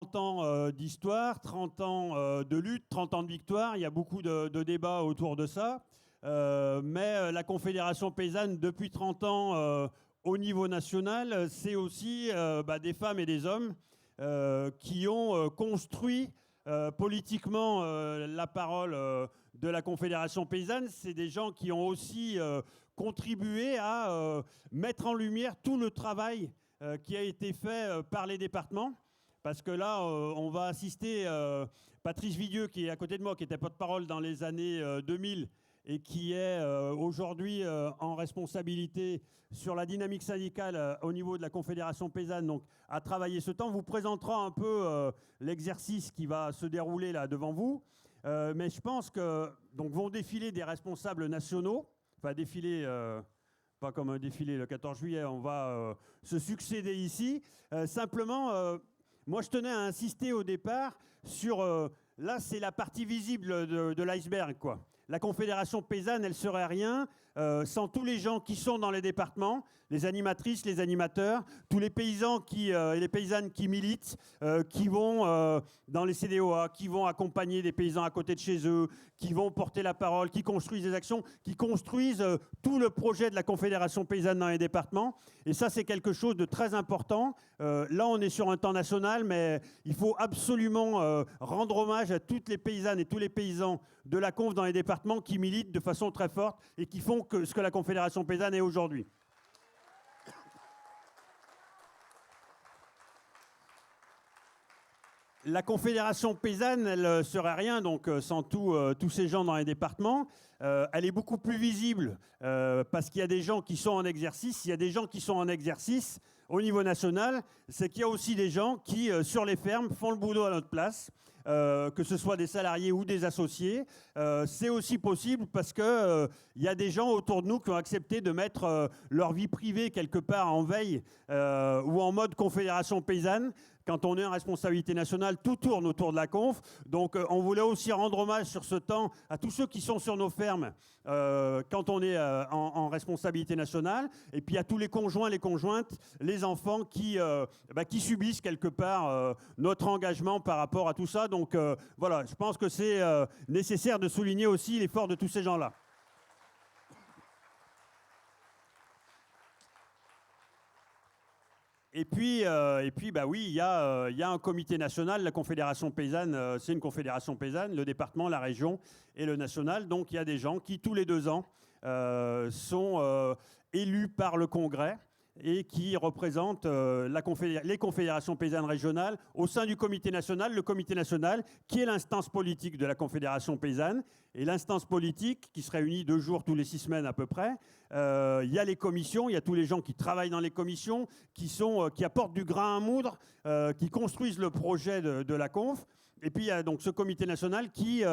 30 ans d'histoire, 30 ans de lutte, 30 ans de victoire. Il y a beaucoup de débats autour de ça. Mais la Confédération paysanne, depuis 30 ans, au niveau national, c'est aussi des femmes et des hommes qui ont construit politiquement la parole de la Confédération paysanne. C'est des gens qui ont aussi contribué à mettre en lumière tout le travail qui a été fait par les départements. Parce que là, on va assister, Patrice Vidieux, qui est à côté de moi, qui était porte-parole dans les années 2000 et qui est aujourd'hui en responsabilité sur la dynamique syndicale au niveau de la Confédération paysanne, donc a travaillé ce temps, vous présentera un peu l'exercice qui va se dérouler là devant vous. Mais je pense que donc, vont défiler des responsables nationaux, enfin défiler... pas comme un défilé le 14 juillet, on va se succéder ici. Simplement, moi je tenais à insister au départ sur... là, c'est la partie visible de l'iceberg, quoi. La Confédération paysanne, elle serait rien sans tous les gens qui sont dans les départements, les animatrices, les animateurs, tous les paysans et les paysannes qui militent, qui vont dans les CDOA, qui vont accompagner des paysans à côté de chez eux, qui vont porter la parole, qui construisent des actions, qui construisent tout le projet de la Confédération paysanne dans les départements. Et ça, c'est quelque chose de très important. Là, on est sur un temps national, mais il faut absolument rendre hommage à toutes les paysannes et tous les paysans de la Conf dans les départements qui militent de façon très forte et qui font ce que la Confédération paysanne est aujourd'hui. La Confédération paysanne, elle ne serait rien donc, sans tous ces gens dans les départements. Elle est beaucoup plus visible parce qu'il y a des gens qui sont en exercice. Il y a des gens qui sont en exercice au niveau national. C'est qu'il y a aussi des gens qui, sur les fermes, font le boulot à notre place. Que ce soit des salariés ou des associés. C'est aussi possible parce qu'il y a des gens autour de nous qui ont accepté de mettre leur vie privée quelque part en veille ou en mode confédération paysanne. Quand on est en responsabilité nationale, tout tourne autour de la conf. Donc on voulait aussi rendre hommage sur ce temps à tous ceux qui sont sur nos fermes quand on est en responsabilité nationale. Et puis à tous les conjoints, les conjointes, les enfants qui subissent quelque part notre engagement par rapport à tout ça. Donc voilà, je pense que c'est nécessaire de souligner aussi l'effort de tous ces gens-là. Et puis oui, il y a un comité national, la Confédération paysanne, c'est une confédération paysanne, le département, la région et le national. Donc il y a des gens qui, tous les 2 ans, sont élus par le Congrès et qui représentent les confédérations paysannes régionales au sein du comité national. Le comité national, qui est l'instance politique de la Confédération paysanne, et l'instance politique qui se réunit 2 jours tous les 6 semaines à peu près. Il y a les commissions, il y a tous les gens qui travaillent dans les commissions, qui apportent du grain à moudre, qui construisent le projet de la conf. Et puis il y a donc ce comité national qui,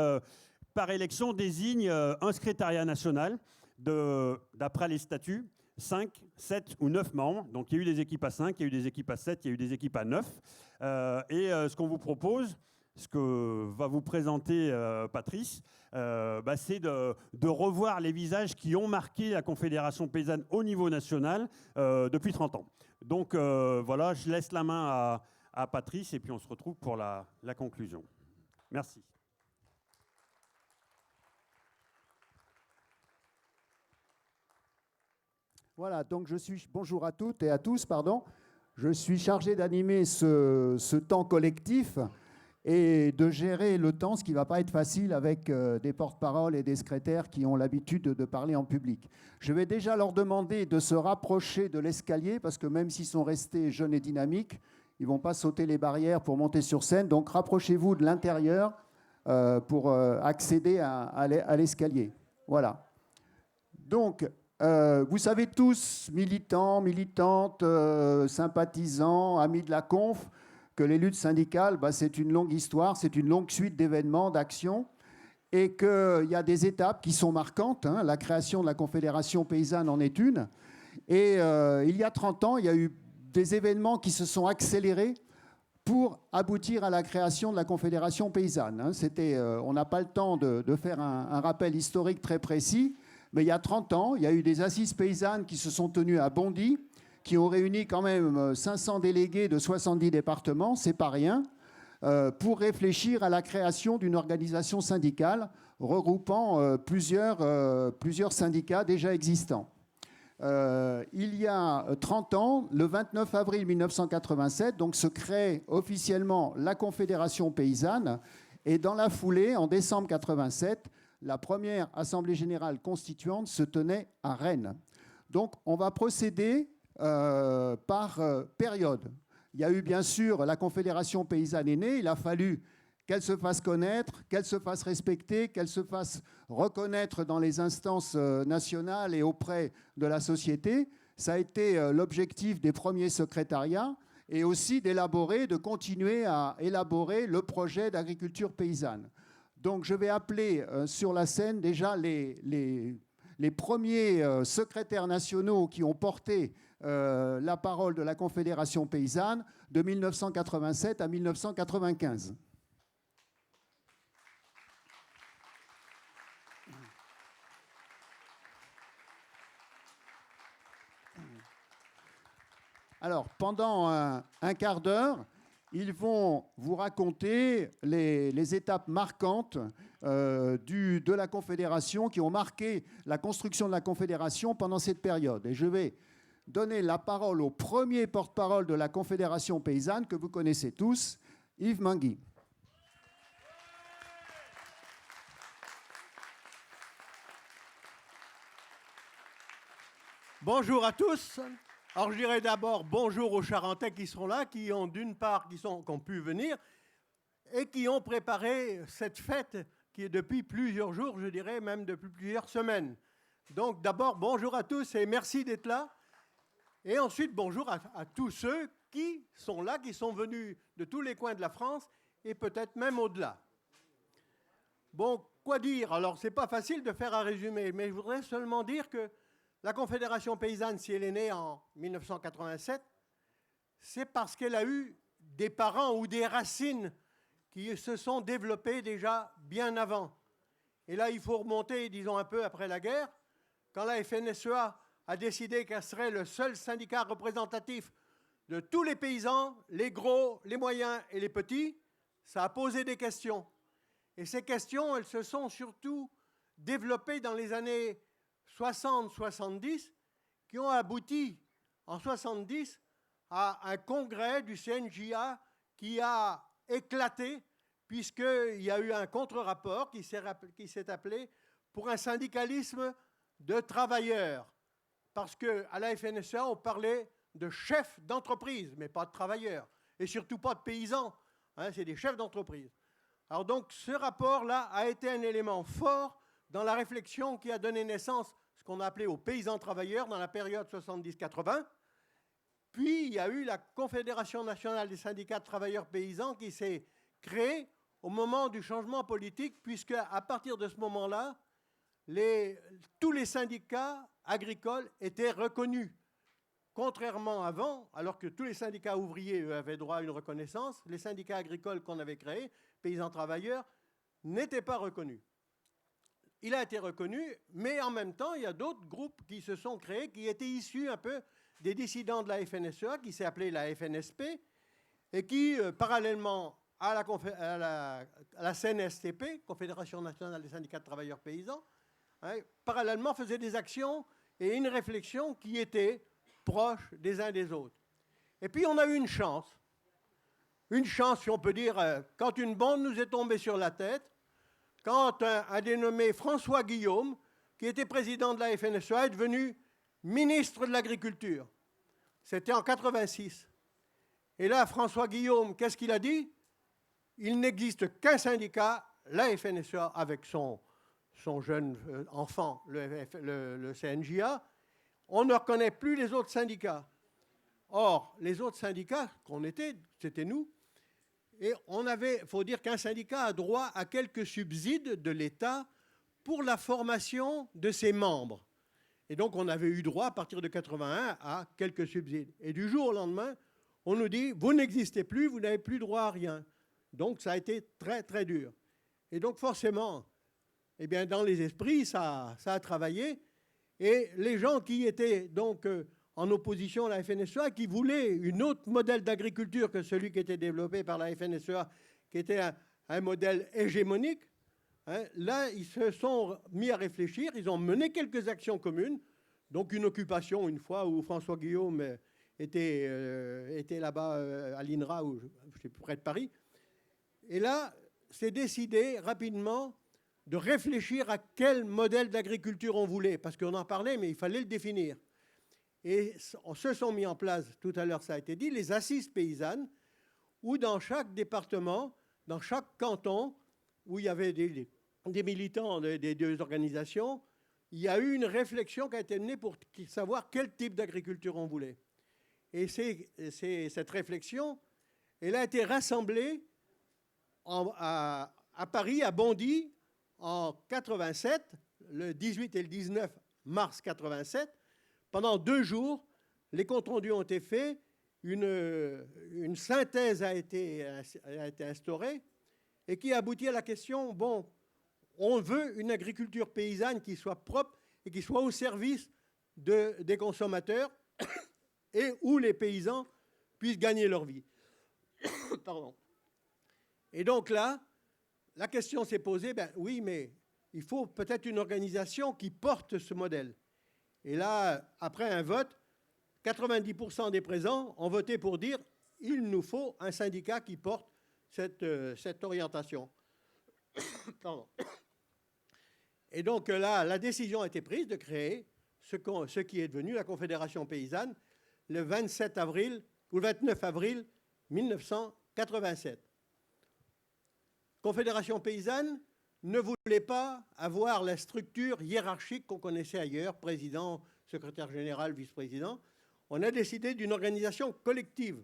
par élection, désigne un secrétariat national d'après les statuts. 5, 7 ou 9 membres. Donc il y a eu des équipes à 5, il y a eu des équipes à 7, il y a eu des équipes à 9. Ce qu'on vous propose, ce que va vous présenter Patrice, c'est de revoir les visages qui ont marqué la Confédération paysanne au niveau national depuis 30 ans. Donc voilà, je laisse la main à Patrice et puis on se retrouve pour la conclusion. Merci. Voilà, donc bonjour à toutes et à tous, pardon. Je suis chargé d'animer ce temps collectif et de gérer le temps, ce qui ne va pas être facile avec des porte-paroles et des secrétaires qui ont l'habitude de parler en public. Je vais déjà leur demander de se rapprocher de l'escalier parce que même s'ils sont restés jeunes et dynamiques, ils ne vont pas sauter les barrières pour monter sur scène. Donc rapprochez-vous de l'intérieur pour accéder à l'escalier. Voilà. Donc... vous savez tous, militants, militantes, sympathisants, amis de la conf, que les luttes syndicales, c'est une longue histoire, c'est une longue suite d'événements, d'actions, et qu'il y a des étapes qui sont marquantes. Hein. La création de la Confédération paysanne en est une. Et il y a 30 ans, il y a eu des événements qui se sont accélérés pour aboutir à la création de la Confédération paysanne. Hein. On n'a pas le temps de faire un rappel historique très précis. Mais il y a 30 ans, il y a eu des assises paysannes qui se sont tenues à Bondy, qui ont réuni quand même 500 délégués de 70 départements, c'est pas rien. pour réfléchir à la création d'une organisation syndicale regroupant plusieurs syndicats déjà existants. Il y a 30 ans, le 29 avril 1987, donc se crée officiellement la Confédération paysanne, et dans la foulée, en décembre 1987, la première Assemblée générale constituante se tenait à Rennes. Donc on va procéder par période. Il y a eu bien sûr la Confédération paysanne est née, il a fallu qu'elle se fasse connaître, qu'elle se fasse respecter, qu'elle se fasse reconnaître dans les instances nationales et auprès de la société. Ça a été l'objectif des premiers secrétariats et aussi de continuer à élaborer le projet d'agriculture paysanne. Donc je vais appeler sur la scène déjà les premiers secrétaires nationaux qui ont porté la parole de la Confédération paysanne de 1987 à 1995. Alors, pendant un quart d'heure, ils vont vous raconter les étapes marquantes de la Confédération qui ont marqué la construction de la Confédération pendant cette période. Et je vais donner la parole au premier porte-parole de la Confédération paysanne que vous connaissez tous, Yves Mangui. Bonjour à tous. Alors je dirais d'abord bonjour aux Charentais qui sont là, qui ont d'une part qui ont pu venir et qui ont préparé cette fête qui est depuis plusieurs jours, je dirais même depuis plusieurs semaines. Donc d'abord bonjour à tous et merci d'être là. Et ensuite bonjour à tous ceux qui sont là, qui sont venus de tous les coins de la France et peut-être même au-delà. Bon, quoi dire? Alors c'est pas facile de faire un résumé, mais je voudrais seulement dire que la Confédération paysanne, si elle est née en 1987, c'est parce qu'elle a eu des parents ou des racines qui se sont développées déjà bien avant. Et là, il faut remonter, disons, un peu après la guerre, quand la FNSEA a décidé qu'elle serait le seul syndicat représentatif de tous les paysans, les gros, les moyens et les petits, ça a posé des questions. Et ces questions, elles se sont surtout développées dans les années 60-70, qui ont abouti en 70 à un congrès du CNJA qui a éclaté, puisqu'il y a eu un contre-rapport qui s'est appelé pour un syndicalisme de travailleurs. Parce qu'à la FNSEA, on parlait de chefs d'entreprise, mais pas de travailleurs, et surtout pas de paysans. Hein, c'est des chefs d'entreprise. Alors donc, ce rapport-là a été un élément fort dans la réflexion qui a donné naissance à ce qu'on a appelé aux paysans travailleurs dans la période 70-80. Puis, il y a eu la Confédération nationale des syndicats de travailleurs paysans qui s'est créée au moment du changement politique, puisque à partir de ce moment-là, tous les syndicats agricoles étaient reconnus. Contrairement à avant, alors que tous les syndicats ouvriers eux, avaient droit à une reconnaissance, les syndicats agricoles qu'on avait créés, paysans travailleurs, n'étaient pas reconnus. Il a été reconnu, mais en même temps, il y a d'autres groupes qui se sont créés, qui étaient issus un peu des dissidents de la FNSEA, qui s'est appelée la FNSP, et qui, parallèlement à la CNSTP, Confédération nationale des syndicats de travailleurs paysans, parallèlement faisaient des actions et une réflexion qui était proche des uns des autres. Et puis on a eu une chance, si on peut dire, quand une bombe nous est tombée sur la tête, quand un dénommé François Guillaume, qui était président de la FNSEA, est devenu ministre de l'Agriculture. C'était en 86. Et là, François Guillaume, qu'est-ce qu'il a dit? Il n'existe qu'un syndicat, la FNSEA, avec son jeune enfant, le CNJA. On ne reconnaît plus les autres syndicats. Or, les autres syndicats qu'on était, c'était nous. Et on avait, il faut dire qu'un syndicat a droit à quelques subsides de l'État pour la formation de ses membres. Et donc, on avait eu droit, à partir de 81, à quelques subsides. Et du jour au lendemain, on nous dit, vous n'existez plus, vous n'avez plus droit à rien. Donc, ça a été très, très dur. Et donc, forcément, eh bien, dans les esprits, ça a travaillé. Et les gens qui étaient donc en opposition à la FNSEA, qui voulait une autre modèle d'agriculture que celui qui était développé par la FNSEA, qui était un modèle hégémonique. Hein. Là, ils se sont mis à réfléchir, ils ont mené quelques actions communes, donc une occupation une fois où François Guillaume était là-bas à l'INRA, ou je sais plus, près de Paris. Et là, c'est décidé rapidement de réfléchir à quel modèle d'agriculture on voulait, parce qu'on en parlait, mais il fallait le définir. Et se sont mis en place, tout à l'heure ça a été dit, les assises paysannes, où dans chaque département, dans chaque canton, où il y avait des militants des deux organisations, il y a eu une réflexion qui a été menée pour savoir quel type d'agriculture on voulait. Et cette réflexion, elle a été rassemblée à Paris, à Bondy, en 87, le 18 et le 19 mars 87. Pendant 2 jours, les comptes rendus ont été faits, une synthèse a été instaurée et qui aboutit à la question, bon, on veut une agriculture paysanne qui soit propre et qui soit au service des consommateurs et où les paysans puissent gagner leur vie. Pardon. Et donc là, la question s'est posée, ben oui, mais il faut peut-être une organisation qui porte ce modèle. Et là, après un vote, 90% des présents ont voté pour dire il nous faut un syndicat qui porte cette orientation. Pardon. Et donc là, la décision a été prise de créer ce qui est devenu la Confédération paysanne le 27 avril ou le 29 avril 1987. Confédération paysanne ne voulait pas avoir la structure hiérarchique qu'on connaissait ailleurs, président, secrétaire général, vice-président. On a décidé d'une organisation collective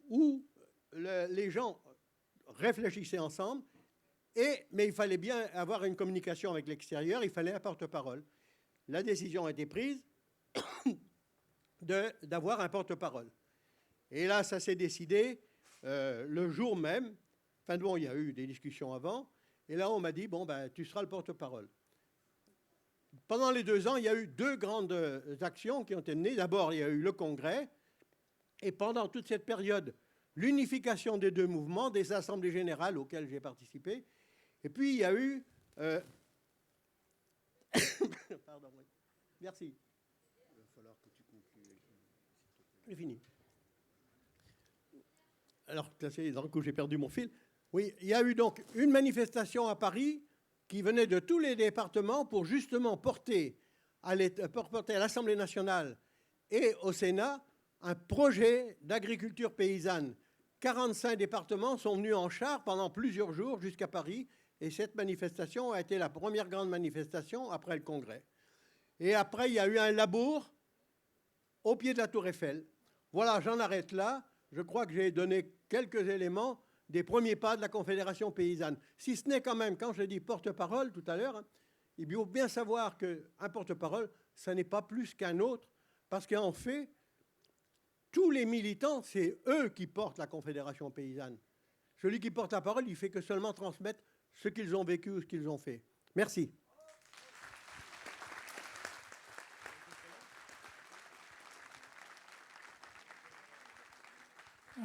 où les gens réfléchissaient ensemble, mais il fallait bien avoir une communication avec l'extérieur, il fallait un porte-parole. La décision a été prise d'avoir un porte-parole. Et là, ça s'est décidé le jour même. Enfin bon, il y a eu des discussions avant. Et là, on m'a dit, bon, ben, tu seras le porte-parole. Pendant les 2 ans, il y a eu 2 grandes actions qui ont été menées. D'abord, il y a eu le congrès. Et pendant toute cette période, l'unification des 2 mouvements, des assemblées générales auxquelles j'ai participé. Et puis, il y a eu... Pardon, oui. Merci. Il va falloir que tu conclues. J'ai fini. Alors, d'un coup, j'ai perdu mon fil. Oui, il y a eu donc une manifestation à Paris qui venait de tous les départements pour justement porter à l'Assemblée nationale et au Sénat un projet d'agriculture paysanne. 45 départements sont venus en char pendant plusieurs jours jusqu'à Paris et cette manifestation a été la première grande manifestation après le Congrès. Et après, il y a eu un labour au pied de la Tour Eiffel. Voilà, j'en arrête là. Je crois que j'ai donné quelques éléments des premiers pas de la Confédération paysanne. Si ce n'est quand même, quand je dis porte-parole tout à l'heure, il faut bien savoir qu'un porte-parole, ça n'est pas plus qu'un autre, parce qu'en fait, tous les militants, c'est eux qui portent la Confédération paysanne. Celui qui porte la parole, il fait que seulement transmettre ce qu'ils ont vécu ou ce qu'ils ont fait. Merci.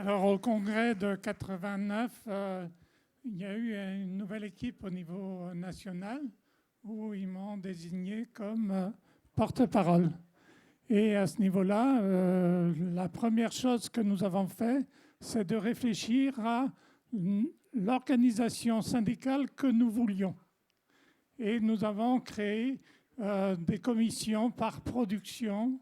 Alors, au congrès de 89, il y a eu une nouvelle équipe au niveau national où ils m'ont désigné comme porte-parole. Et à ce niveau-là, la première chose que nous avons fait, c'est de réfléchir à l'organisation syndicale que nous voulions. Et nous avons créé des commissions par production,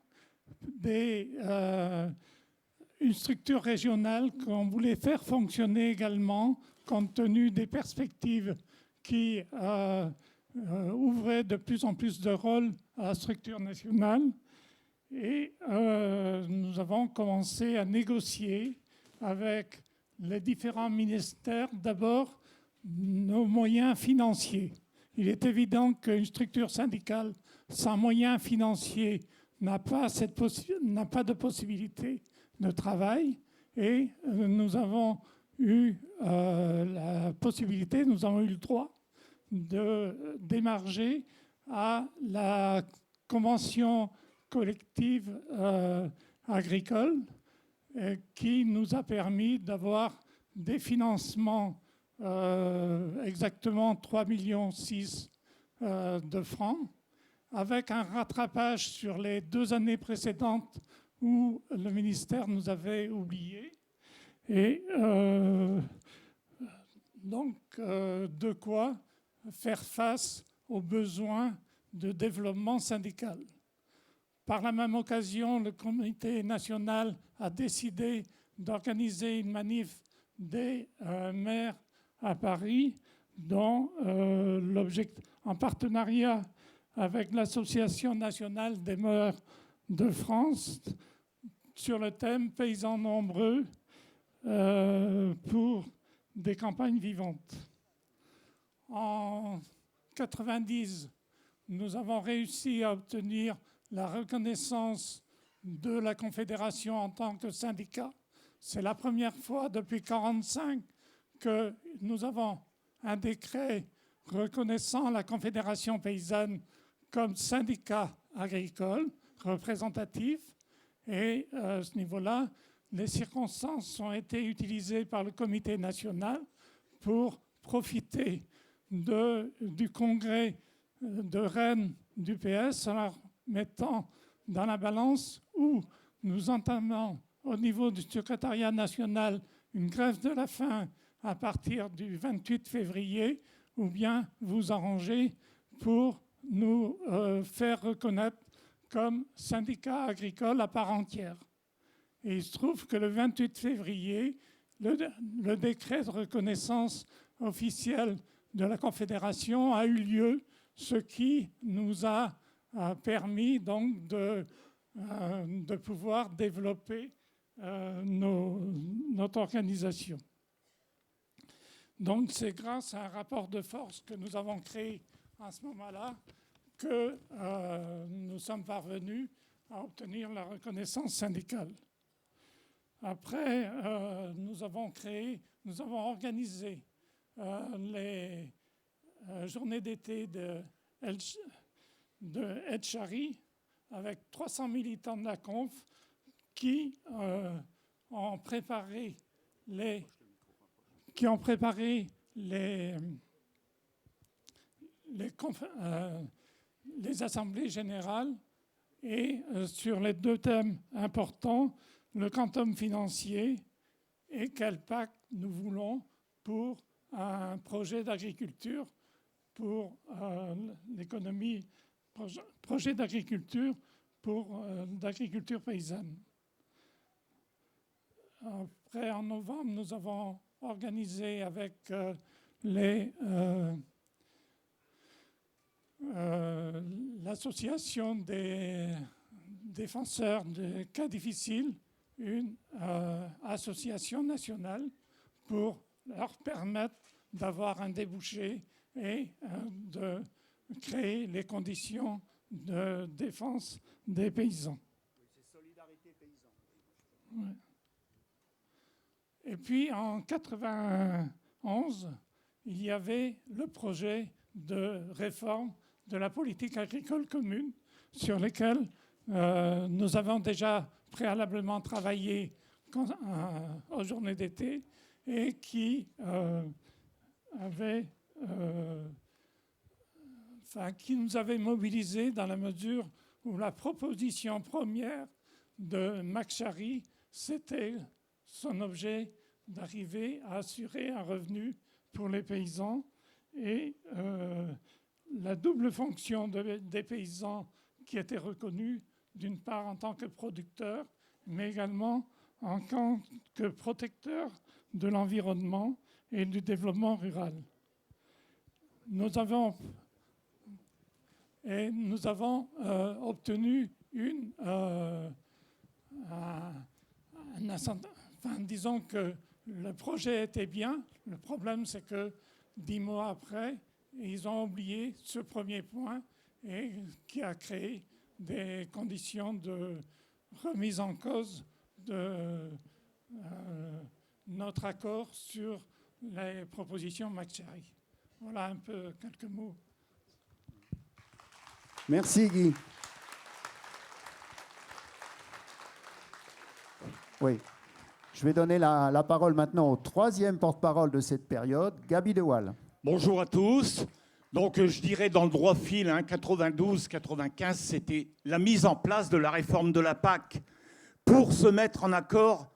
une structure régionale qu'on voulait faire fonctionner également, compte tenu des perspectives qui ouvraient de plus en plus de rôles à la structure nationale. Et nous avons commencé à négocier avec les différents ministères, d'abord, nos moyens financiers. Il est évident qu'une structure syndicale sans moyens financiers n'a pas de possibilité de travail. Et nous avons eu la possibilité, nous avons eu le droit d'émarger à la convention collective agricole qui nous a permis d'avoir des financements exactement 3,6 millions de francs, avec un rattrapage sur les 2 années précédentes où le ministère nous avait oubliés. Et donc, de quoi faire face aux besoins de développement syndical. Par la même occasion, le comité national a décidé d'organiser une manif des maires à Paris dont en partenariat avec l'Association nationale des maires de France sur le thème « Paysans nombreux pour des campagnes vivantes ». En 1990, nous avons réussi à obtenir la reconnaissance de la Confédération en tant que syndicat. C'est la première fois depuis 1945 que nous avons un décret reconnaissant la Confédération paysanne comme syndicat agricole représentatif. Et à ce niveau-là, les circonstances ont été utilisées par le comité national pour profiter du congrès de Rennes du PS en leur mettant dans la balance où nous entamons au niveau du secrétariat national une grève de la faim à partir du 28 février, ou bien vous arrangez pour nous faire reconnaître comme syndicat agricole à part entière. Et il se trouve que le 28 février, le décret de reconnaissance officielle de la Confédération a eu lieu, ce qui nous a permis donc de pouvoir développer notre organisation. Donc c'est grâce à un rapport de force que nous avons créé à ce moment-là que nous sommes parvenus à obtenir la reconnaissance syndicale. Après, nous avons organisé les journées d'été de Etchari avec 300 militants de la Conf qui ont préparé les assemblées générales et sur les 2 thèmes importants, le quantum financier et quel pacte nous voulons pour un projet d'agriculture pour l'économie, projet d'agriculture d'agriculture paysanne. Après, en novembre, nous avons organisé avec l'association des défenseurs des cas difficiles une association nationale pour leur permettre d'avoir un débouché et de créer les conditions de défense des paysans. Oui, c'est Solidarité Paysan. Ouais. Et puis en 1991, il y avait le projet de réforme de la politique agricole commune sur lequel nous avons déjà préalablement travaillé aux journées d'été et qui qui nous avait mobilisés dans la mesure où la proposition première de McSharry, c'était son objet d'arriver à assurer un revenu pour les paysans et la double fonction des paysans qui était reconnue d'une part en tant que producteurs, mais également en tant que protecteurs de l'environnement et du développement rural. Nous avons obtenu disons que le projet était bien. Le problème, c'est que 10 mois après, ils ont oublié ce premier point et qui a créé des conditions de remise en cause de notre accord sur les propositions McSharry. Voilà un peu quelques mots. Merci Guy. Oui. Je vais donner la parole maintenant au troisième porte-parole de cette période, Gaby Dewaal. Bonjour à tous. Donc je dirais dans le droit fil, 92-95, c'était la mise en place de la réforme de la PAC pour se mettre en accord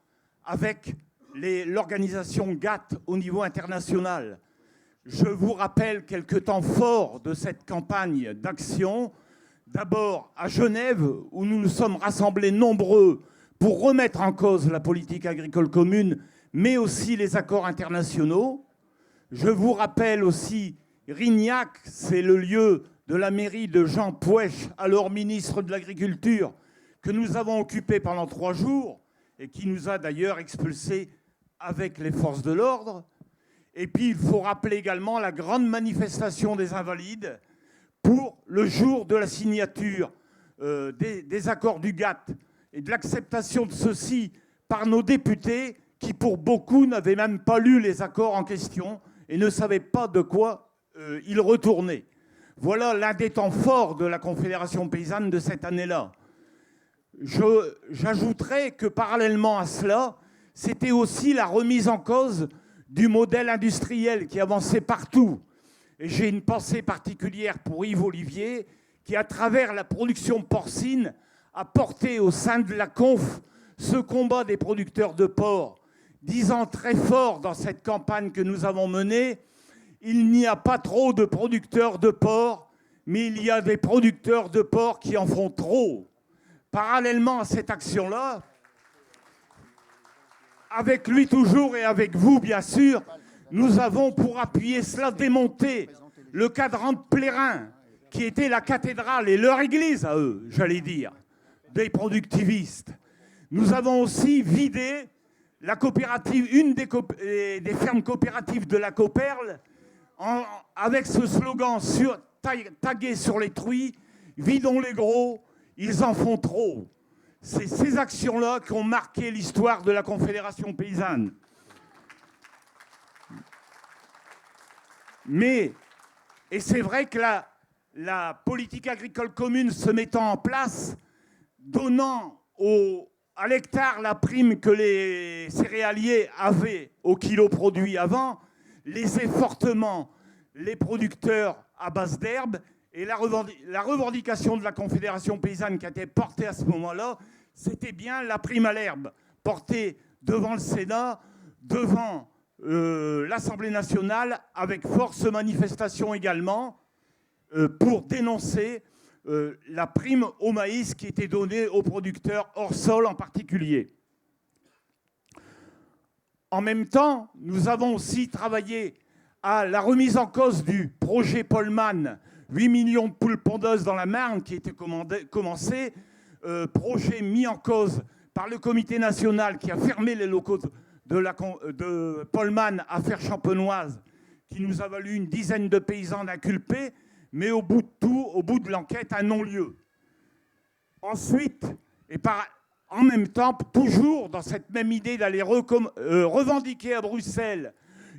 avec l'organisation GATT au niveau international. Je vous rappelle quelques temps forts de cette campagne d'action. D'abord à Genève, où nous nous sommes rassemblés nombreux pour remettre en cause la politique agricole commune, mais aussi les accords internationaux. Je vous rappelle aussi Rignac, c'est le lieu de la mairie de Jean Pouèche, alors ministre de l'Agriculture, que nous avons occupé pendant 3 jours et qui nous a d'ailleurs expulsés avec les forces de l'ordre. Et puis il faut rappeler également la grande manifestation des Invalides pour le jour de la signature des accords du GATT et de l'acceptation de ceux-ci par nos députés qui, pour beaucoup, n'avaient même pas lu les accords en question et ne savaient pas de quoi ils retournaient. Voilà l'un des temps forts de la Confédération paysanne de cette année-là. J'ajouterais que parallèlement à cela, c'était aussi la remise en cause du modèle industriel qui avançait partout. Et j'ai une pensée particulière pour Yves Olivier, qui, à travers la production porcine, a porté au sein de la Conf ce combat des producteurs de porc, disant très fort dans cette campagne que nous avons menée, il n'y a pas trop de producteurs de porc, mais il y a des producteurs de porc qui en font trop. Parallèlement à cette action-là, avec lui toujours et avec vous bien sûr, nous avons pour appuyer cela démonté le cadran de Plérin, qui était la cathédrale et leur église à eux, j'allais dire, des productivistes. Nous avons aussi vidé la coopérative, une des fermes coopératives de la Coperle, avec ce slogan tagué sur les truies, vidons les gros, ils en font trop. C'est ces actions-là qui ont marqué l'histoire de la Confédération paysanne. Mais, et c'est vrai que la politique agricole commune se mettant en place, donnant à l'hectare la prime que les céréaliers avaient au kilo produit avant, lésait fortement les producteurs à base d'herbe. Et la revendication de la Confédération paysanne qui a été portée à ce moment-là, c'était bien la prime à l'herbe, portée devant le Sénat, devant l'Assemblée nationale, avec force manifestation également, pour dénoncer la prime au maïs qui était donnée aux producteurs hors sol en particulier. En même temps, nous avons aussi travaillé à la remise en cause du projet Polman, 8 millions de poules pondeuses dans la Marne qui était commencé, projet mis en cause par le comité national qui a fermé les locaux de Polman à Fère-Champenoise, qui nous a valu une dizaine de paysans inculpés, mais au bout de tout, au bout de l'enquête, un non-lieu. Ensuite, en même temps, toujours dans cette même idée d'aller revendiquer à Bruxelles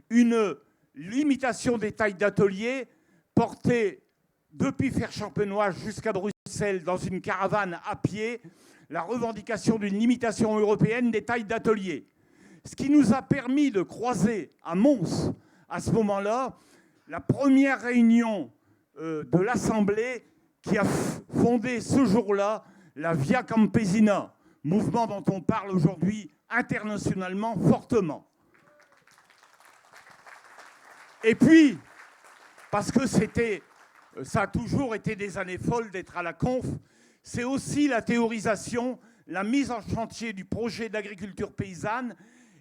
une limitation des tailles d'atelier portée depuis Fère-Champenoise jusqu'à Bruxelles dans une caravane à pied, la revendication d'une limitation européenne des tailles d'atelier. Ce qui nous a permis de croiser à Mons, à ce moment-là, la première réunion de l'Assemblée qui a fondé ce jour-là la Via Campesina, mouvement dont on parle aujourd'hui internationalement fortement. Et puis, parce que ça a toujours été des années folles d'être à la Conf, c'est aussi la théorisation, la mise en chantier du projet d'agriculture paysanne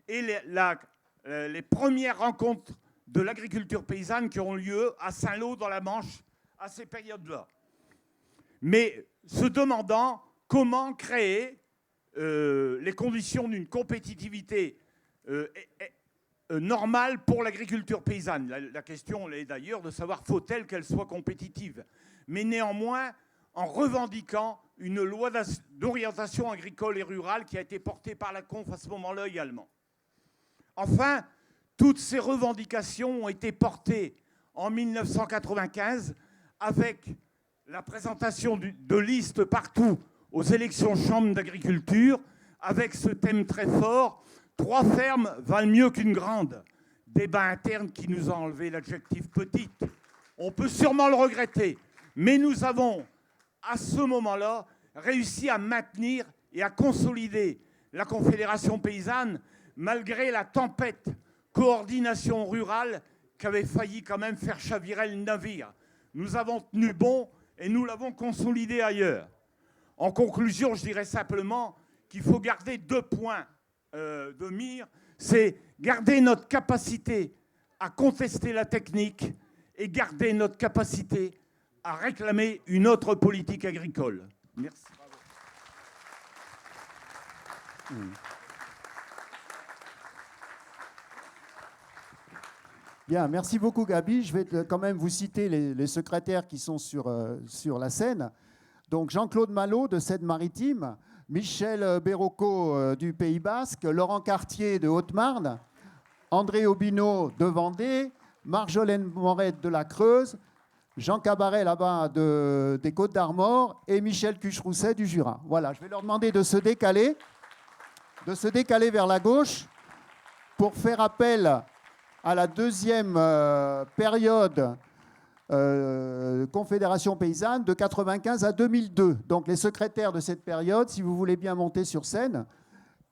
et les premières rencontres de l'agriculture paysanne qui ont lieu à Saint-Lô dans la Manche à ces périodes-là. Mais se demandant comment créer les conditions d'une compétitivité normale pour l'agriculture paysanne. La question est d'ailleurs de savoir faut-elle qu'elle soit compétitive. Mais néanmoins, en revendiquant une loi d'orientation agricole et rurale qui a été portée par la Conf à ce moment-là également. Enfin, toutes ces revendications ont été portées en 1995 avec la présentation de listes partout aux élections chambres d'agriculture, avec ce thème très fort, 3 fermes valent mieux qu'une grande. Débat interne qui nous a enlevé l'adjectif petite. On peut sûrement le regretter, mais nous avons, à ce moment-là, réussi à maintenir et à consolider la Confédération paysanne, malgré la tempête coordination rurale qu'avait failli quand même faire chavirer le navire. Nous avons tenu bon et nous l'avons consolidé ailleurs. En conclusion, je dirais simplement qu'il faut garder 2 points de mire. C'est garder notre capacité à contester la technique et garder notre capacité à réclamer une autre politique agricole. Merci. Bien, merci beaucoup Gabi. Je vais quand même vous citer les secrétaires qui sont sur la scène. Donc Jean-Claude Malo de Seine-Maritime, Michel Berroco du Pays Basque, Laurent Cartier de Haute-Marne, André Aubineau de Vendée, Marjolaine Morette de la Creuse, Jean Cabaret là-bas des Côtes d'Armor et Michel Cucherousset du Jura. Voilà, je vais leur demander de se décaler vers la gauche pour faire appel à la deuxième période Confédération paysanne de 1995 à 2002. Donc les secrétaires de cette période, si vous voulez bien monter sur scène,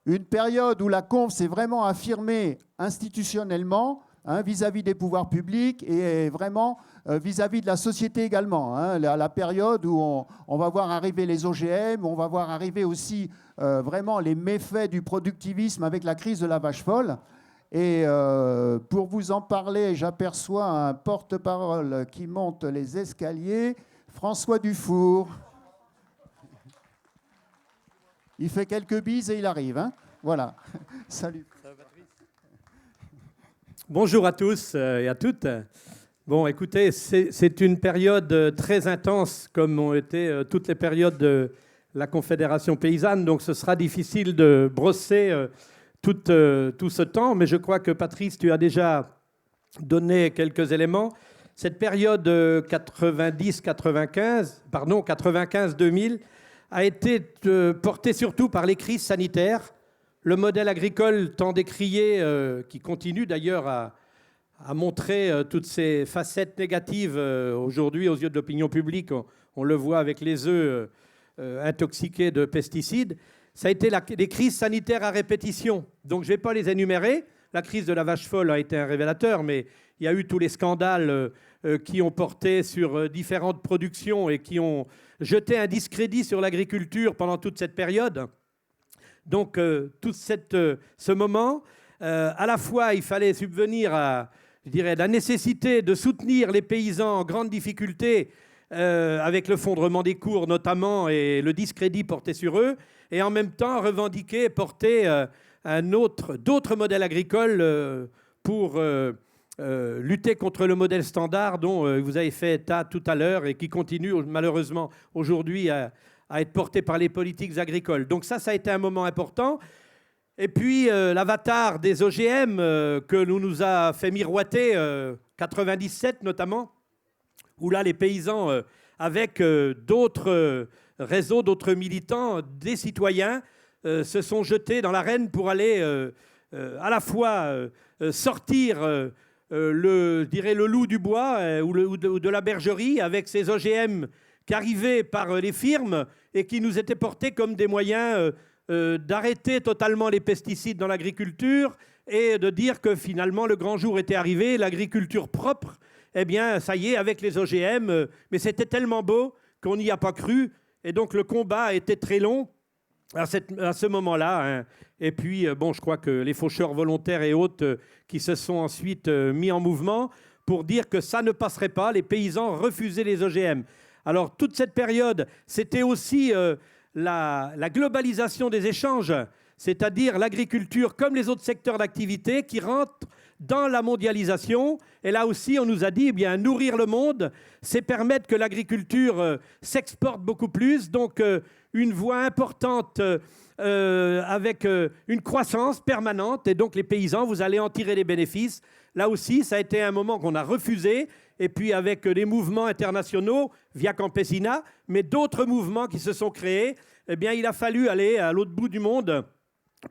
une période où la Conf s'est vraiment affirmée institutionnellement vis-à-vis des pouvoirs publics et vraiment vis-à-vis de la société également. La période où on va voir arriver les OGM, on va voir arriver aussi vraiment les méfaits du productivisme avec la crise de la vache folle. Et pour vous en parler, j'aperçois un porte-parole qui monte les escaliers, François Dufour. Il fait quelques bises et il arrive. Hein, voilà. Salut. Bonjour à tous et à toutes. Bon, écoutez, c'est une période très intense, comme ont été toutes les périodes de la Confédération paysanne. Donc, ce sera difficile de brosser tout ce temps, mais je crois que Patrice, tu as déjà donné quelques éléments. Cette période 95-2000 a été portée surtout par les crises sanitaires. Le modèle agricole tant décrié, qui continue d'ailleurs à montrer toutes ces facettes négatives aujourd'hui aux yeux de l'opinion publique, on le voit avec les œufs intoxiqués de pesticides. Ça a été des crises sanitaires à répétition. Donc, je ne vais pas les énumérer. La crise de la vache folle a été un révélateur, mais il y a eu tous les scandales qui ont porté sur différentes productions et qui ont jeté un discrédit sur l'agriculture pendant toute cette période. Donc, tout ce moment, à la fois, il fallait subvenir à, je dirais, la nécessité de soutenir les paysans en grande difficulté avec le fondrement des cours notamment et le discrédit porté sur eux, et en même temps revendiquer et porter d'autres modèles agricoles pour lutter contre le modèle standard dont vous avez fait état tout à l'heure et qui continue malheureusement aujourd'hui à être porté par les politiques agricoles. Donc ça a été un moment important. Et puis l'avatar des OGM que nous a fait miroiter, 97 notamment, où là les paysans, avec d'autres réseaux, d'autres militants, des citoyens, se sont jetés dans l'arène pour aller à la fois sortir le loup du bois ou de la bergerie avec ces OGM qui arrivaient par les firmes et qui nous étaient portés comme des moyens d'arrêter totalement les pesticides dans l'agriculture et de dire que finalement le grand jour était arrivé, l'agriculture propre, eh bien ça y est, avec les OGM, mais c'était tellement beau qu'on n'y a pas cru. Et donc le combat a été très long à ce moment-là. Hein. Et puis, bon, je crois que les faucheurs volontaires et autres qui se sont ensuite mis en mouvement pour dire que ça ne passerait pas, les paysans refusaient les OGM. Alors toute cette période, c'était aussi la globalisation des échanges, c'est-à-dire l'agriculture comme les autres secteurs d'activité qui rentrent dans la mondialisation. Et là aussi, on nous a dit, eh bien, nourrir le monde, c'est permettre que l'agriculture s'exporte beaucoup plus. Donc, une voie importante avec une croissance permanente. Et donc, les paysans, vous allez en tirer les bénéfices. Là aussi, ça a été un moment qu'on a refusé. Et puis, avec des mouvements internationaux, via Campesina, mais d'autres mouvements qui se sont créés, eh bien, il a fallu aller à l'autre bout du monde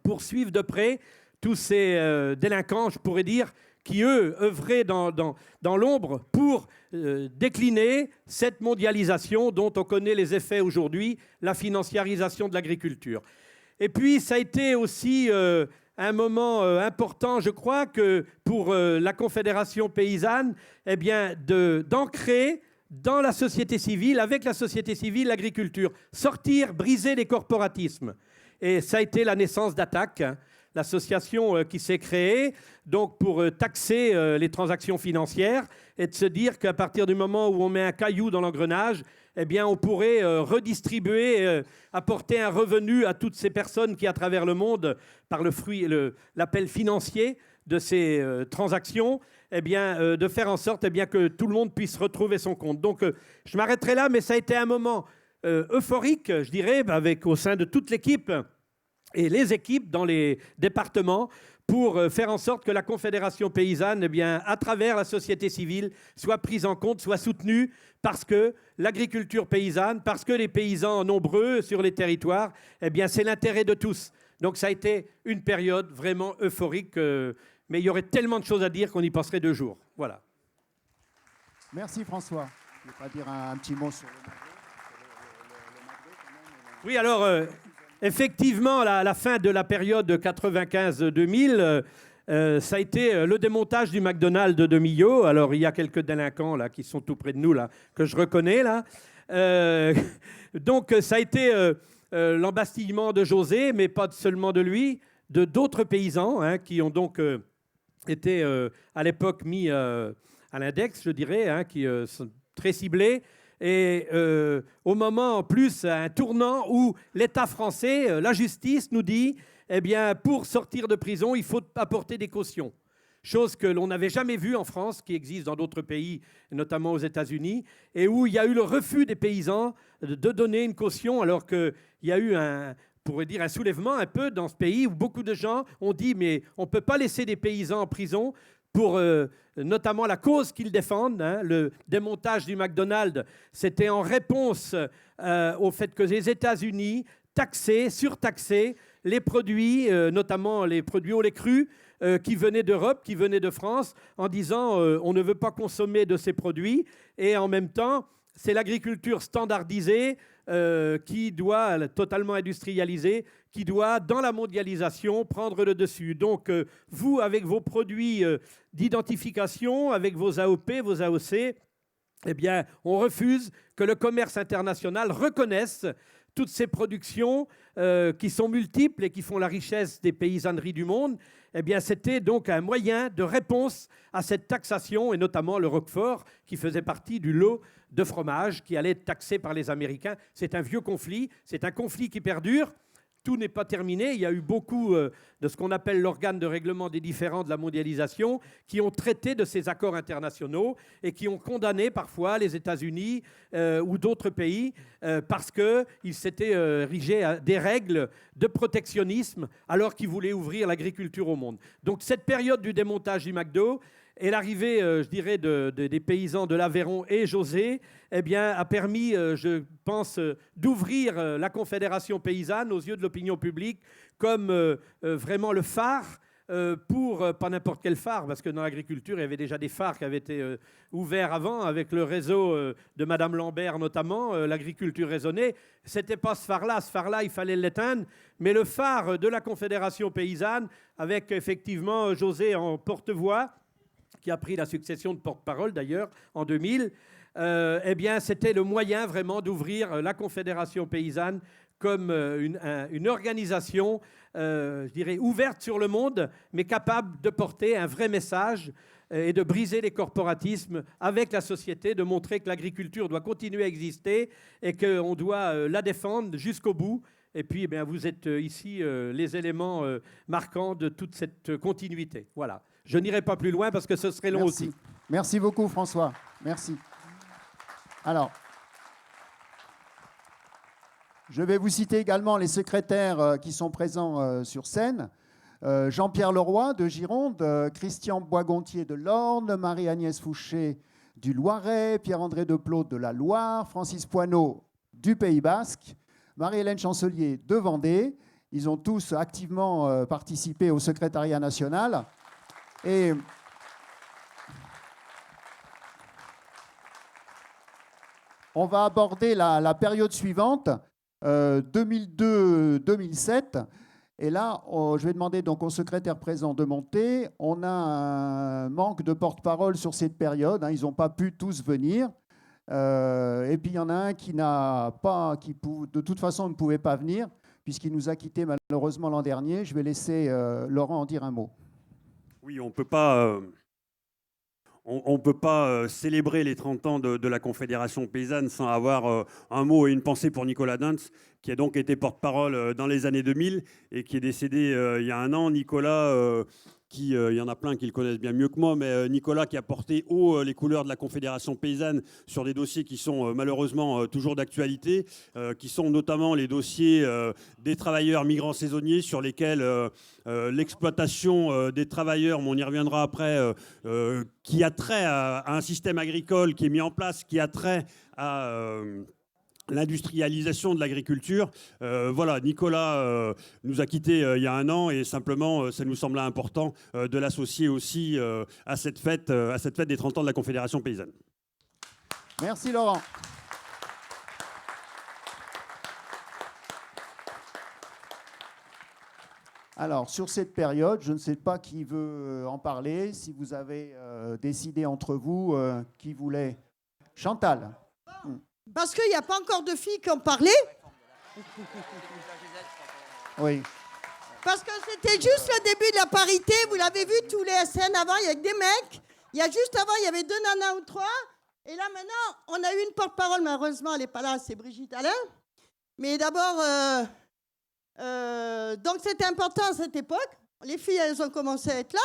pour suivre de près tous ces délinquants, je pourrais dire, qui, eux, œuvraient dans l'ombre pour décliner cette mondialisation dont on connaît les effets aujourd'hui, la financiarisation de l'agriculture. Et puis, ça a été aussi un moment important, je crois, que pour la Confédération paysanne, eh bien, d'ancrer dans la société civile, avec la société civile, l'agriculture. Sortir, briser les corporatismes. Et ça a été la naissance d'Attaque, hein, l'association qui s'est créée donc pour taxer les transactions financières et de se dire qu'à partir du moment où on met un caillou dans l'engrenage, eh bien, on pourrait redistribuer, apporter un revenu à toutes ces personnes qui, à travers le monde, par l'appel financier de ces transactions, eh bien, de faire en sorte eh bien, que tout le monde puisse retrouver son compte. Donc, je m'arrêterai là, mais ça a été un moment euphorique, je dirais, avec, au sein de toute l'équipe et les équipes dans les départements pour faire en sorte que la Confédération paysanne, eh bien, à travers la société civile, soit prise en compte, soit soutenue, parce que l'agriculture paysanne, parce que les paysans nombreux sur les territoires, eh bien, c'est l'intérêt de tous. Donc ça a été une période vraiment euphorique, mais il y aurait tellement de choses à dire qu'on y passerait 2 jours. Voilà. Merci François. Je ne vais pas dire un petit mot sur le Oui, alors, effectivement, la fin de la période 95-2000, ça a été le démontage du McDonald's de Millau. Alors, il y a quelques délinquants là, qui sont tout près de nous, là, que je reconnais. Là. Donc, ça a été l'embastillement de José, mais pas seulement de lui, de d'autres paysans hein, qui ont donc été à l'époque mis à l'index, je dirais, hein, qui sont très ciblés. Et au moment, en plus, un tournant où l'État français, la justice, nous dit, eh bien, pour sortir de prison, il faut apporter des cautions. Chose que l'on n'avait jamais vue en France, qui existe dans d'autres pays, notamment aux États-Unis, et où il y a eu le refus des paysans de donner une caution, alors qu'il y a eu un soulèvement un peu dans ce pays, où beaucoup de gens ont dit, mais on ne peut pas laisser des paysans en prison pour notamment la cause qu'ils défendent. Hein, le démontage du McDonald's, c'était en réponse au fait que les États-Unis taxaient, surtaxaient les produits, notamment les produits au lait cru, qui venaient d'Europe, qui venaient de France, en disant on ne veut pas consommer de ces produits. Et en même temps, c'est l'agriculture standardisée qui doit, totalement industrialisée, qui doit, dans la mondialisation, prendre le dessus. Donc, vous, avec vos produits d'identification, avec vos AOP, vos AOC, eh bien, on refuse que le commerce international reconnaisse toutes ces productions qui sont multiples et qui font la richesse des paysanneries du monde. Eh bien, c'était donc un moyen de réponse à cette taxation, et notamment le Roquefort, qui faisait partie du lot de fromage qui allait être taxé par les Américains. C'est un vieux conflit, c'est un conflit qui perdure. Tout n'est pas terminé. Il y a eu beaucoup de ce qu'on appelle l'organe de règlement des différends de la mondialisation qui ont traité de ces accords internationaux et qui ont condamné parfois les États-Unis ou d'autres pays parce qu'ils s'étaient érigés à des règles de protectionnisme alors qu'ils voulaient ouvrir l'agriculture au monde. Donc cette période du démontage du McDo et l'arrivée, je dirais, des paysans de l'Aveyron et José, eh bien, a permis, je pense, d'ouvrir la Confédération paysanne aux yeux de l'opinion publique comme vraiment le phare pour, pas n'importe quel phare, parce que dans l'agriculture, il y avait déjà des phares qui avaient été ouverts avant, avec le réseau de Madame Lambert notamment, l'agriculture raisonnée. Ce n'était pas ce phare-là, il fallait l'éteindre, mais le phare de la Confédération paysanne, avec effectivement José en porte-voix, qui a pris la succession de porte-parole d'ailleurs en 2000, eh bien, c'était le moyen vraiment d'ouvrir la Confédération paysanne comme une organisation, je dirais, ouverte sur le monde, mais capable de porter un vrai message et de briser les corporatismes avec la société, de montrer que l'agriculture doit continuer à exister et qu'on doit la défendre jusqu'au bout. Et puis, eh bien, vous êtes ici les éléments marquants de toute cette continuité. Voilà. Je n'irai pas plus loin parce que ce serait long aussi. Merci beaucoup, François. Merci. Alors, je vais vous citer également les secrétaires qui sont présents sur scène. Jean-Pierre Leroy de Gironde, Christian Boisgontier de l'Orne, Marie-Agnès Fouché du Loiret, Pierre-André Deplot de la Loire, Francis Poineau du Pays Basque, Marie-Hélène Chancelier de Vendée Ils ont tous activement participé au secrétariat national. Et on va aborder la période suivante, 2002-2007. Et là, je vais demander donc au secrétaire présent de monter. On a un manque de porte-parole sur cette période. Ils n'ont pas pu tous venir. Et puis, il y en a un qui de toute façon ne pouvait pas venir, puisqu'il nous a quittés malheureusement l'an dernier. Je vais laisser Laurent en dire un mot. Oui, on ne peut pas... On peut pas célébrer les 30 ans de la Confédération paysanne sans avoir un mot et une pensée pour Nicolas Dintz, qui a donc été porte-parole dans les années 2000 et qui est décédé il y a un an. Nicolas, il y en a plein qui le connaissent bien mieux que moi, mais Nicolas qui a porté haut les couleurs de la Confédération paysanne sur des dossiers qui sont malheureusement toujours d'actualité, qui sont notamment les dossiers des travailleurs migrants saisonniers sur lesquels l'exploitation des travailleurs, mais on y reviendra après, qui a trait à un système agricole qui est mis en place, qui a trait à l'industrialisation de l'agriculture. Voilà, Nicolas nous a quittés il y a un an et simplement, ça nous semblait important de l'associer aussi à cette fête des 30 ans de la Confédération paysanne. Merci Laurent. Alors, sur cette période, je ne sais pas qui veut en parler, si vous avez décidé entre vous qui voulait. Chantal. Parce qu'il n'y a pas encore de filles qui ont parlé. Oui. Parce que c'était juste le début de la parité. Vous l'avez vu, tous les SN avant, il y avait que des mecs. Il y a juste avant, il y avait 2 nanas ou 3. Et là, maintenant, on a eu une porte-parole. Malheureusement, elle n'est pas là, c'est Brigitte Alain. Mais d'abord, donc c'était important à cette époque. Les filles, elles ont commencé à être là.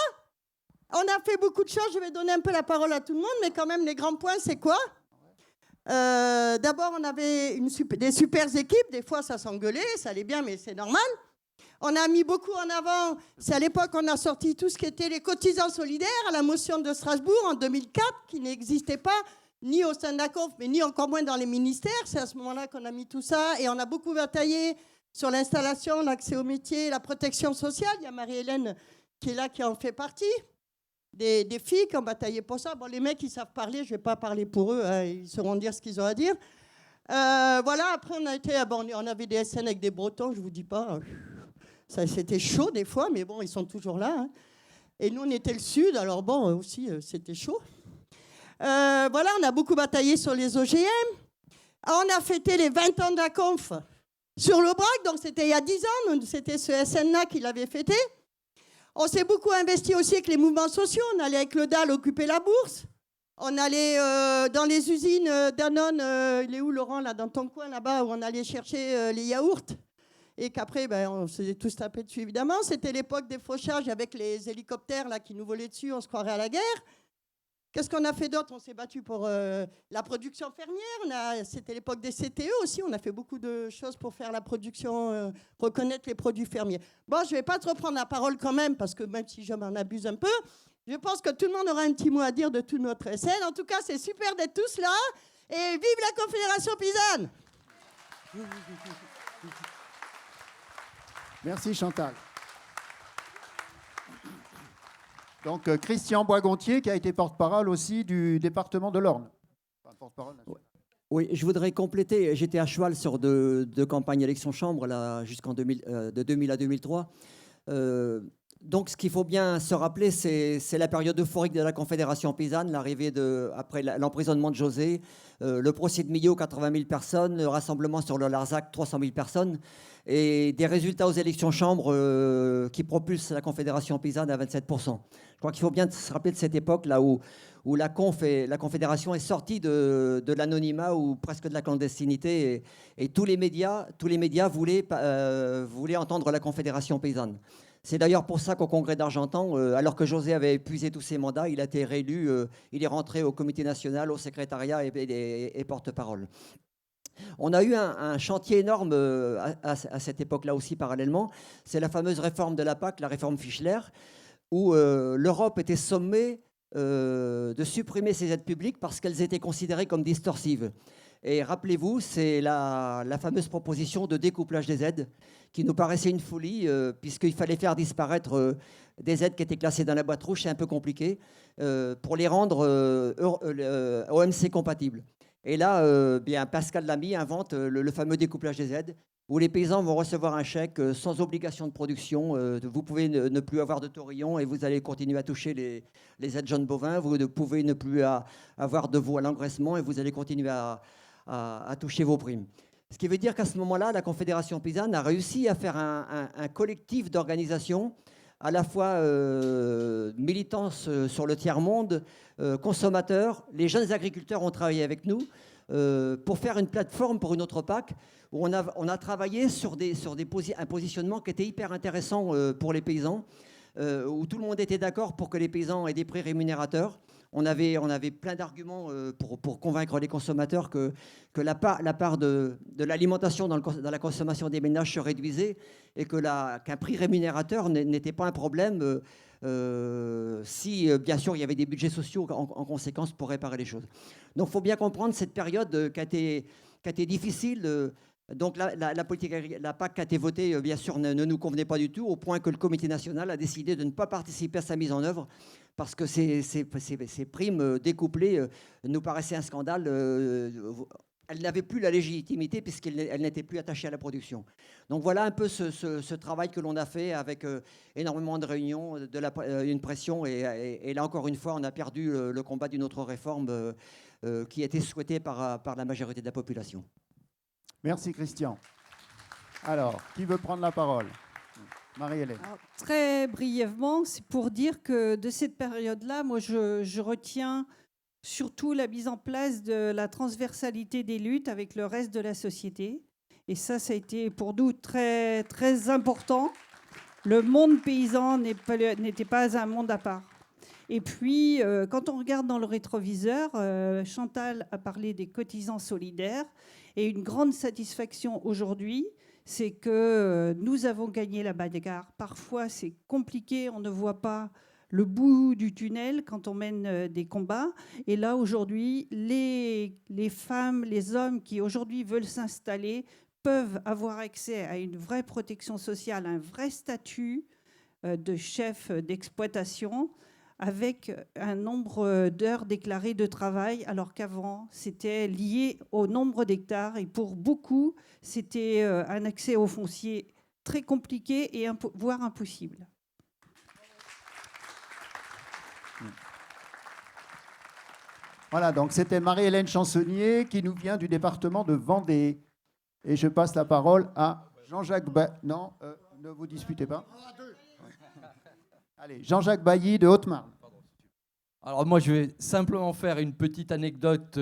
On a fait beaucoup de choses. Je vais donner un peu la parole à tout le monde. Mais quand même, les grands points, c'est quoi ? D'abord, on avait des super équipes. Des fois, ça s'engueulait, ça allait bien, mais c'est normal. On a mis beaucoup en avant. C'est à l'époque qu'on a sorti tout ce qui était les cotisants solidaires à la motion de Strasbourg en 2004, qui n'existait pas ni au sein de la Conf, mais ni encore moins dans les ministères. C'est à ce moment-là qu'on a mis tout ça. Et on a beaucoup bataillé sur l'installation, l'accès au métier, la protection sociale. Il y a Marie-Hélène qui est là, qui en fait partie. Des filles qui ont bataillé pour ça. Bon, les mecs, ils savent parler, je ne vais pas parler pour eux, ils sauront dire ce qu'ils ont à dire. Voilà, après, on avait des SN avec des Bretons, je ne vous dis pas. C'était chaud des fois, mais bon, ils sont toujours là. Hein. Et nous, on était le Sud, alors bon, aussi, c'était chaud. Voilà, on a beaucoup bataillé sur les OGM. On a fêté les 20 ans de la Conf sur l'Aubrac, donc c'était il y a 10 ans, c'était ce SN-là qui l'avait fêté. On s'est beaucoup investi aussi avec les mouvements sociaux. On allait avec le DAL occuper la bourse. On allait dans les usines Danone. Il est où, Laurent, là, dans ton coin, là-bas, où on allait chercher les yaourts. Et qu'après, on s'est tous tapés dessus, évidemment. C'était l'époque des fauchages avec les hélicoptères là, qui nous volaient dessus. On se croirait à la guerre. Qu'est-ce qu'on a fait d'autre ? On s'est battu pour la production fermière. C'était l'époque des CTE aussi. On a fait beaucoup de choses pour faire la production, reconnaître les produits fermiers. Bon, je ne vais pas te reprendre la parole quand même, parce que même si je m'en abuse un peu, je pense que tout le monde aura un petit mot à dire de tout notre SN. En tout cas, c'est super d'être tous là. Et vive la Confédération paysanne ! Merci Chantal. Donc, Christian Boisgontier, qui a été porte-parole aussi du département de l'Orne. Enfin, porte-parole nationale. Oui, je voudrais compléter. J'étais à cheval sur deux campagnes élection chambre là, jusqu'en de 2000 à 2003. Donc, ce qu'il faut bien se rappeler, c'est la période euphorique de la Confédération paysanne, l'arrivée après l'emprisonnement de José, le procès de Millau, 80 000 personnes, le rassemblement sur le Larzac, 300 000 personnes, et des résultats aux élections chambres qui propulsent la Confédération paysanne à 27%. Je crois qu'il faut bien se rappeler de cette époque là où la Confédération est sortie de l'anonymat ou presque de la clandestinité, et tous les médias voulaient entendre la Confédération paysanne. C'est d'ailleurs pour ça qu'au Congrès d'Argentan, alors que José avait épuisé tous ses mandats, il a été réélu, il est rentré au comité national, au secrétariat et porte-parole. On a eu un chantier énorme à cette époque-là aussi parallèlement, c'est la fameuse réforme de la PAC, la réforme Fischler, où l'Europe était sommée de supprimer ces aides publiques parce qu'elles étaient considérées comme distorsives. Et rappelez-vous, c'est la fameuse proposition de découplage des aides qui nous paraissait une folie, puisqu'il fallait faire disparaître des aides qui étaient classées dans la boîte rouge, c'est un peu compliqué, pour les rendre OMC compatibles. Et là, bien, Pascal Lamy invente le fameux découplage des aides, où les paysans vont recevoir un chèque sans obligation de production. Vous pouvez ne plus avoir de taurillon et vous allez continuer à toucher les aides jeunes bovins. Vous ne pouvez ne plus avoir de veau à l'engraissement et vous allez continuer à toucher vos primes. Ce qui veut dire qu'à ce moment-là, la Confédération paysanne a réussi à faire un collectif d'organisation, à la fois militants sur le tiers-monde, consommateurs. Les jeunes agriculteurs ont travaillé avec nous pour faire une plateforme pour une autre PAC où on a travaillé sur un positionnement qui était hyper intéressant pour les paysans, où tout le monde était d'accord pour que les paysans aient des prix rémunérateurs. On avait plein d'arguments pour convaincre les consommateurs que la part de l'alimentation dans la consommation des ménages se réduisait et qu'un prix rémunérateur n'était pas un problème si, bien sûr, il y avait des budgets sociaux en conséquence pour réparer les choses. Donc, il faut bien comprendre cette période qui a été difficile. Donc, la politique, la PAC qui a été votée, bien sûr, ne nous convenait pas du tout, au point que le Comité national a décidé de ne pas participer à sa mise en œuvre parce que ces primes découplées nous paraissaient un scandale. Elles n'avaient plus la légitimité puisqu'elles n'étaient plus attachées à la production. Donc voilà un peu ce travail que l'on a fait avec énormément de réunions, une pression. Et là, encore une fois, on a perdu le combat d'une autre réforme qui était souhaitée par la majorité de la population. Merci Christian. Alors, qui veut prendre la parole? Marie-Hélène. Très brièvement, c'est pour dire que de cette période-là, moi, je retiens surtout la mise en place de la transversalité des luttes avec le reste de la société. Et ça a été pour nous très, très important. Le monde paysan n'était pas un monde à part. Et puis, quand on regarde dans le rétroviseur, Chantal a parlé des cotisants solidaires. Et une grande satisfaction aujourd'hui, c'est que nous avons gagné la bagarre. Parfois, c'est compliqué, on ne voit pas le bout du tunnel quand on mène des combats. Et là, aujourd'hui, les femmes, les hommes qui aujourd'hui veulent s'installer peuvent avoir accès à une vraie protection sociale, un vrai statut de chef d'exploitation avec un nombre d'heures déclarées de travail, alors qu'avant, c'était lié au nombre d'hectares. Et pour beaucoup, c'était un accès au foncier très compliqué et voire impossible. Voilà, donc c'était Marie-Hélène Chansonnier qui nous vient du département de Vendée. Et je passe la parole à Jean-Jacques Non, ne vous disputez pas. Allez, Jean-Jacques Bailly de Haute-Marne. Alors moi, je vais simplement faire une petite anecdote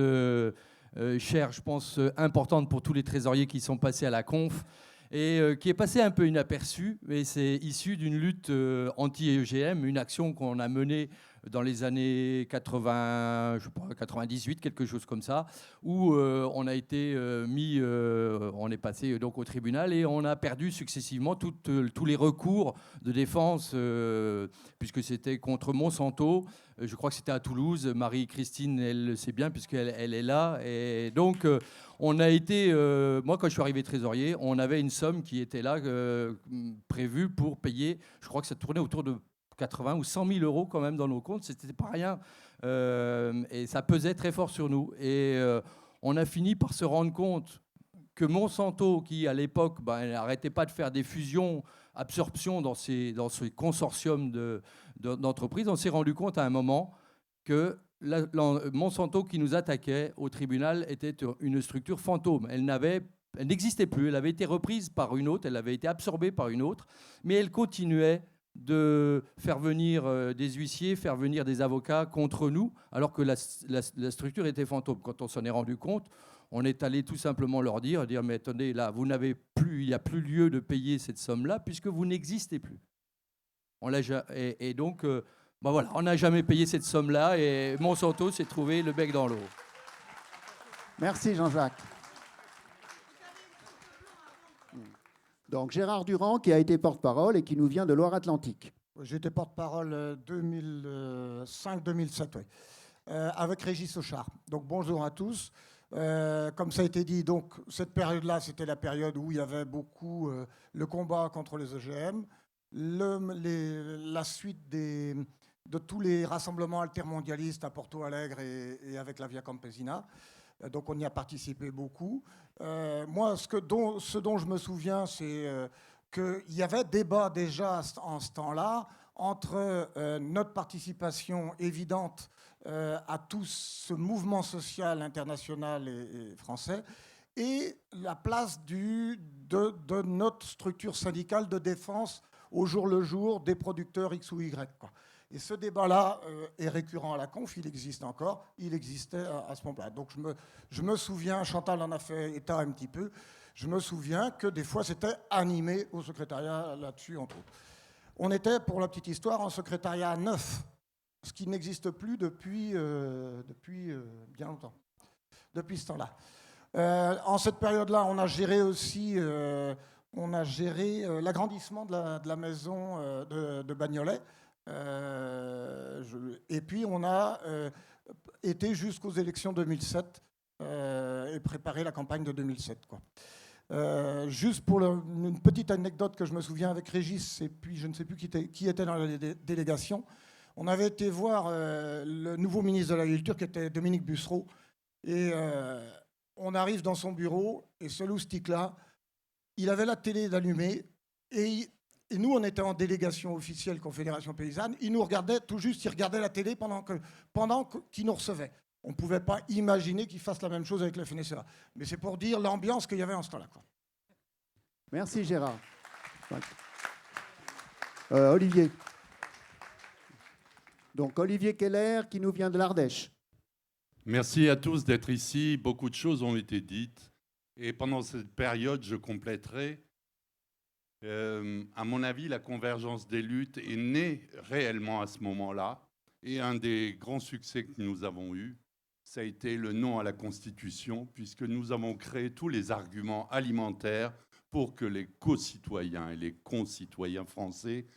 chère, je pense, importante pour tous les trésoriers qui sont passés à la conf et qui est passée un peu inaperçue, mais c'est issu d'une lutte anti-EGM, une action qu'on a menée dans les années 80, je sais pas, 98, quelque chose comme ça, où on a été on est passé donc au tribunal et on a perdu successivement tous les recours de défense, puisque c'était contre Monsanto. Je crois que c'était à Toulouse. Marie-Christine, elle le sait bien, puisqu'elle est là. Et donc, on a été... moi, quand je suis arrivé trésorier, on avait une somme qui était là, prévue pour payer. Je crois que ça tournait autour de 80 ou 100 000 euros quand même dans nos comptes. C'était pas rien. Et ça pesait très fort sur nous. Et on a fini par se rendre compte que Monsanto, qui à l'époque n'arrêtait pas de faire des fusions, absorptions dans ces consortiums d'entreprises, on s'est rendu compte à un moment que Monsanto qui nous attaquait au tribunal était une structure fantôme. Elle n'existait plus, elle avait été reprise par une autre, elle avait été absorbée par une autre, mais elle continuait de faire venir des huissiers, faire venir des avocats contre nous, alors que la structure était fantôme. Quand on s'en est rendu compte, on est allé tout simplement leur dire mais attendez, là, il n'y a plus lieu de payer cette somme-là puisque vous n'existez plus. Et donc, voilà, on n'a jamais payé cette somme-là et Monsanto s'est trouvé le bec dans l'eau. Merci Jean-Jacques. Donc Gérard Durand qui a été porte-parole et qui nous vient de Loire-Atlantique. J'étais porte-parole 2005-2007, oui, avec Régis Auchard. Donc bonjour à tous. Comme ça a été dit, donc cette période-là, c'était la période où il y avait beaucoup le combat contre les OGM, la suite de tous les rassemblements altermondialistes à Porto Alegre et avec la Via Campesina. Donc on y a participé beaucoup. Moi, ce dont je me souviens, c'est qu'il y avait débat déjà en ce temps-là entre notre participation évidente à tout ce mouvement social international et français et la place de notre structure syndicale de défense au jour le jour des producteurs X ou Y, quoi. Et ce débat-là est récurrent à la conf, il existe encore, il existait à ce moment-là. Donc je me souviens, Chantal en a fait état un petit peu, je me souviens que des fois c'était animé au secrétariat là-dessus, entre autres. On était, pour la petite histoire, en secrétariat 9, ce qui n'existe plus depuis bien longtemps, depuis ce temps-là. En cette période-là, on a géré aussi l'agrandissement de la maison de Bagnolet. Et puis on a été jusqu'aux élections 2007 et préparé la campagne de 2007, quoi. Juste pour une petite anecdote que je me souviens avec Régis, et puis je ne sais plus qui était dans la délégation, on avait été voir le nouveau ministre de l'Agriculture qui était Dominique Bussereau, et on arrive dans son bureau, et ce loustic-là, il avait la télé d'allumée, et nous, on était en délégation officielle Confédération Paysanne. Il nous regardait tout juste, il regardait la télé pendant qu'il nous recevait. On ne pouvait pas imaginer qu'il fasse la même chose avec la FNSEA. Mais c'est pour dire l'ambiance qu'il y avait en ce temps-là, quoi. Merci Gérard. Olivier. Donc Olivier Keller qui nous vient de l'Ardèche. Merci à tous d'être ici. Beaucoup de choses ont été dites. Et pendant cette période, je compléterai. À mon avis, la convergence des luttes est née réellement à ce moment-là. Et un des grands succès que nous avons eus, ça a été le non à la Constitution, puisque nous avons créé tous les arguments alimentaires pour que les co-citoyens et les concitoyens français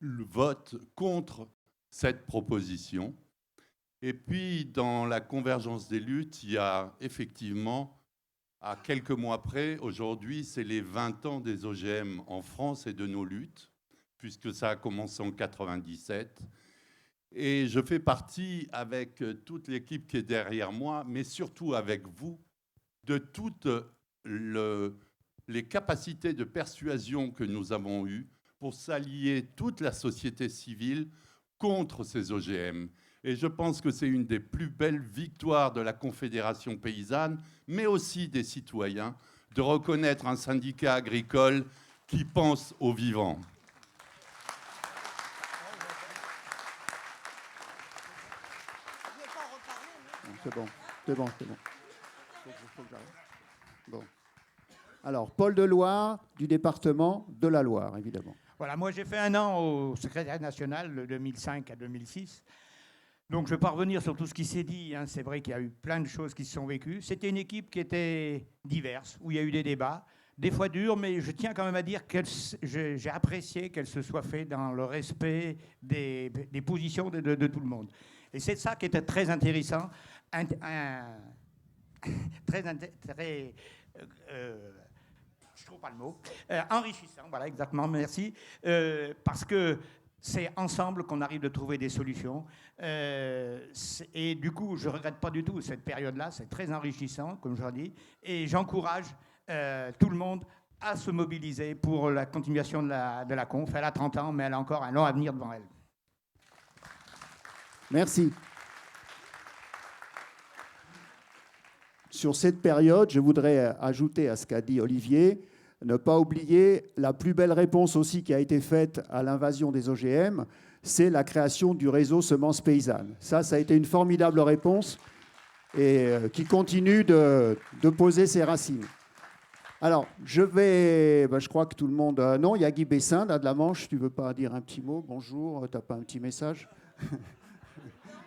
votent contre cette proposition. Et puis, dans la convergence des luttes, il y a effectivement, à quelques mois près, aujourd'hui, c'est les 20 ans des OGM en France et de nos luttes, puisque ça a commencé en 1997. Et je fais partie, avec toute l'équipe qui est derrière moi, mais surtout avec vous, de toutes les capacités de persuasion que nous avons eues pour s'allier toute la société civile contre ces OGM. Et je pense que c'est une des plus belles victoires de la Confédération paysanne, mais aussi des citoyens, de reconnaître un syndicat agricole qui pense aux vivants. C'est bon. Faut que j'arrête. Bon. Alors, Paul Deloire, du département de la Loire, évidemment. Voilà, moi j'ai fait 1 an au secrétariat national de 2005 à 2006. Donc je ne vais pas revenir sur tout ce qui s'est dit, hein. C'est vrai qu'il y a eu plein de choses qui se sont vécues. C'était une équipe qui était diverse, où il y a eu des débats, des fois durs, mais je tiens quand même à dire que j'ai apprécié qu'elle se soit faite dans le respect des positions de tout le monde. Et c'est ça qui était très intéressant, je trouve pas le mot, enrichissant, voilà, exactement, merci, parce que c'est ensemble qu'on arrive de trouver des solutions. Et du coup, je ne regrette pas du tout cette période-là, c'est très enrichissant, comme je l'ai dit, et j'encourage tout le monde à se mobiliser pour la continuation de la conf. Elle a 30 ans, mais elle a encore un long avenir devant elle. Merci. Sur cette période, je voudrais ajouter à ce qu'a dit Olivier, ne pas oublier la plus belle réponse aussi qui a été faite à l'invasion des OGM, c'est la création du réseau Semences Paysannes. Ça a été une formidable réponse et qui continue de poser ses racines. Alors, je crois que tout le monde... non, il y a Guy Bessin, là, de la Manche, tu ne veux pas dire un petit mot? Bonjour, tu n'as pas un petit message?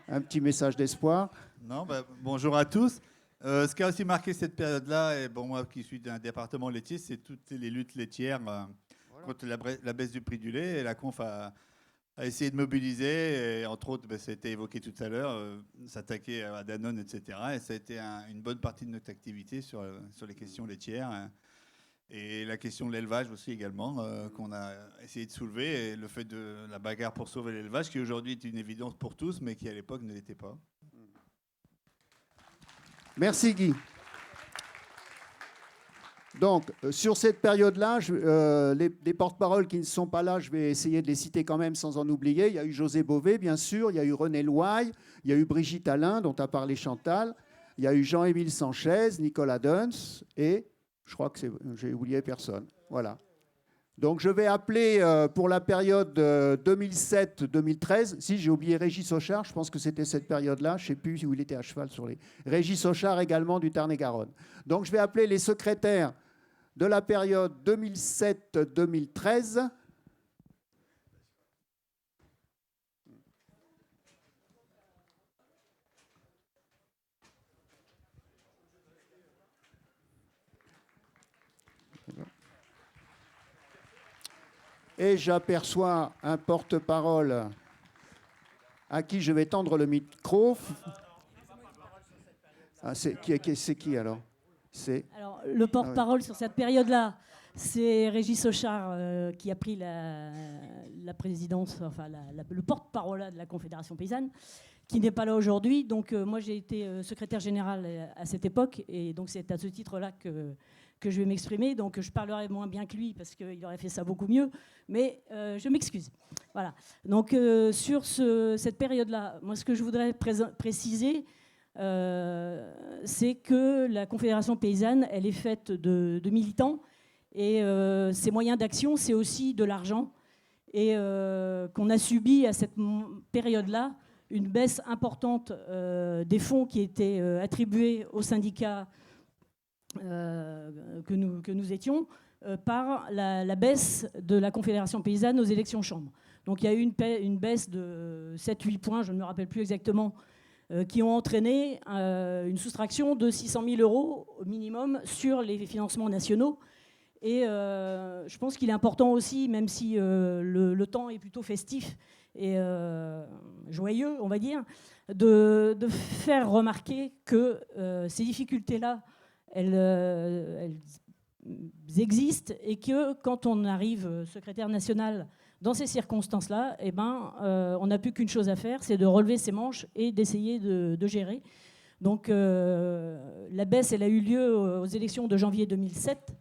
Un petit message d'espoir? Non, bonjour à tous. Ce qui a aussi marqué cette période-là, et bon, moi qui suis d'un département laitier, c'est toutes les luttes laitières contre la baisse du prix du lait. Et la conf a a essayé de mobiliser, et entre autres, ça a été évoqué tout à l'heure, s'attaquer à Danone, etc. Et ça a été une bonne partie de notre activité sur les questions laitières. Et la question de l'élevage aussi également, qu'on a essayé de soulever, et le fait de la bagarre pour sauver l'élevage, qui aujourd'hui est une évidence pour tous, mais qui à l'époque ne l'était pas. Merci Guy. Donc, sur cette période-là, les porte-paroles qui ne sont pas là, je vais essayer de les citer quand même sans en oublier. Il y a eu José Bové, bien sûr, il y a eu René Louaille, il y a eu Brigitte Alain, dont a parlé Chantal, il y a eu Jean-Émile Sanchez, Nicolas Duns, et je crois que j'ai oublié personne. Voilà. Donc, je vais appeler pour la période 2007-2013. Si, j'ai oublié Régis Auchard, je pense que c'était cette période-là. Je ne sais plus où il était à cheval sur les... Régis Auchard également du Tarn-et-Garonne. Donc, je vais appeler les secrétaires de la période 2007-2013. Et j'aperçois un porte-parole à qui je vais tendre le micro. Ah, c'est qui alors? Alors, le porte-parole sur cette période-là, c'est Régis Auchard qui a pris la présidence, enfin le porte-parole de la Confédération paysanne, qui n'est pas là aujourd'hui. Donc moi, j'ai été secrétaire général à cette époque, et donc c'est à ce titre-là que je vais m'exprimer. Donc je parlerai moins bien que lui, parce qu'il aurait fait ça beaucoup mieux, mais je m'excuse. Voilà. Donc sur cette période-là, moi, ce que je voudrais préciser, c'est que la Confédération paysanne, elle est faite de militants, et ses moyens d'action, c'est aussi de l'argent, et qu'on a subi à cette période-là une baisse importante des fonds qui étaient attribués aux syndicats que nous étions par la baisse de la Confédération paysanne aux élections chambres. Donc il y a eu une baisse de 7-8 points, je ne me rappelle plus exactement, qui ont entraîné une soustraction de 600 000 € au minimum sur les financements nationaux. Et je pense qu'il est important aussi, même si le temps est plutôt festif et joyeux, on va dire, de faire remarquer que ces difficultés-là, elles existent, et que quand on arrive secrétaire national dans ces circonstances-là, eh ben, on n'a plus qu'une chose à faire, c'est de relever ses manches et d'essayer de gérer. Donc la baisse, elle a eu lieu aux élections de janvier 2007.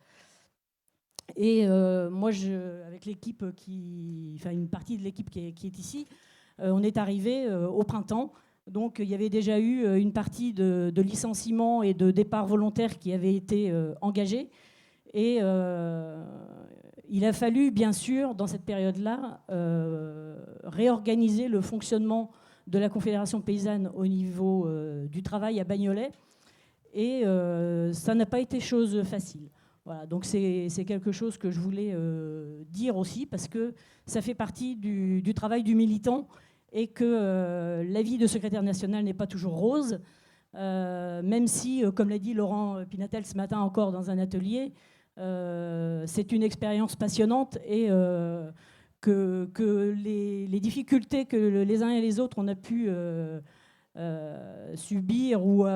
Et moi, avec l'équipe une partie de l'équipe qui est ici, on est arrivé au printemps. Donc il y avait déjà eu une partie de licenciements et de départs volontaires qui avaient été engagés. Et il a fallu, bien sûr, dans cette période-là, réorganiser le fonctionnement de la Confédération paysanne au niveau du travail à Bagnolet. Et ça n'a pas été chose facile. Voilà, donc c'est quelque chose que je voulais dire aussi, parce que ça fait partie du travail du militant, et que la vie de secrétaire national n'est pas toujours rose, même si, comme l'a dit Laurent Pinatel ce matin encore dans un atelier, c'est une expérience passionnante, et que les difficultés que les uns et les autres on a pu subir ou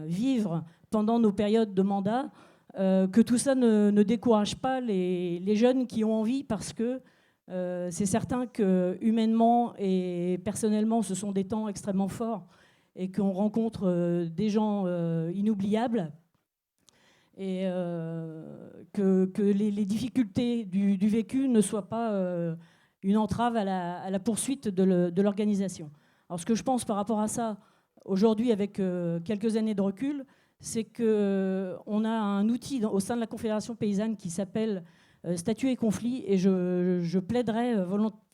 vivre pendant nos périodes de mandat, que tout ça ne décourage pas les jeunes qui ont envie, parce que c'est certain que humainement et personnellement, ce sont des temps extrêmement forts, et qu'on rencontre des gens inoubliables, et que les difficultés du vécu ne soient pas une entrave à la poursuite de l'organisation. Alors ce que je pense par rapport à ça, aujourd'hui, avec quelques années de recul, c'est qu'on a un outil au sein de la Confédération paysanne qui s'appelle statut et conflit, et je plaiderais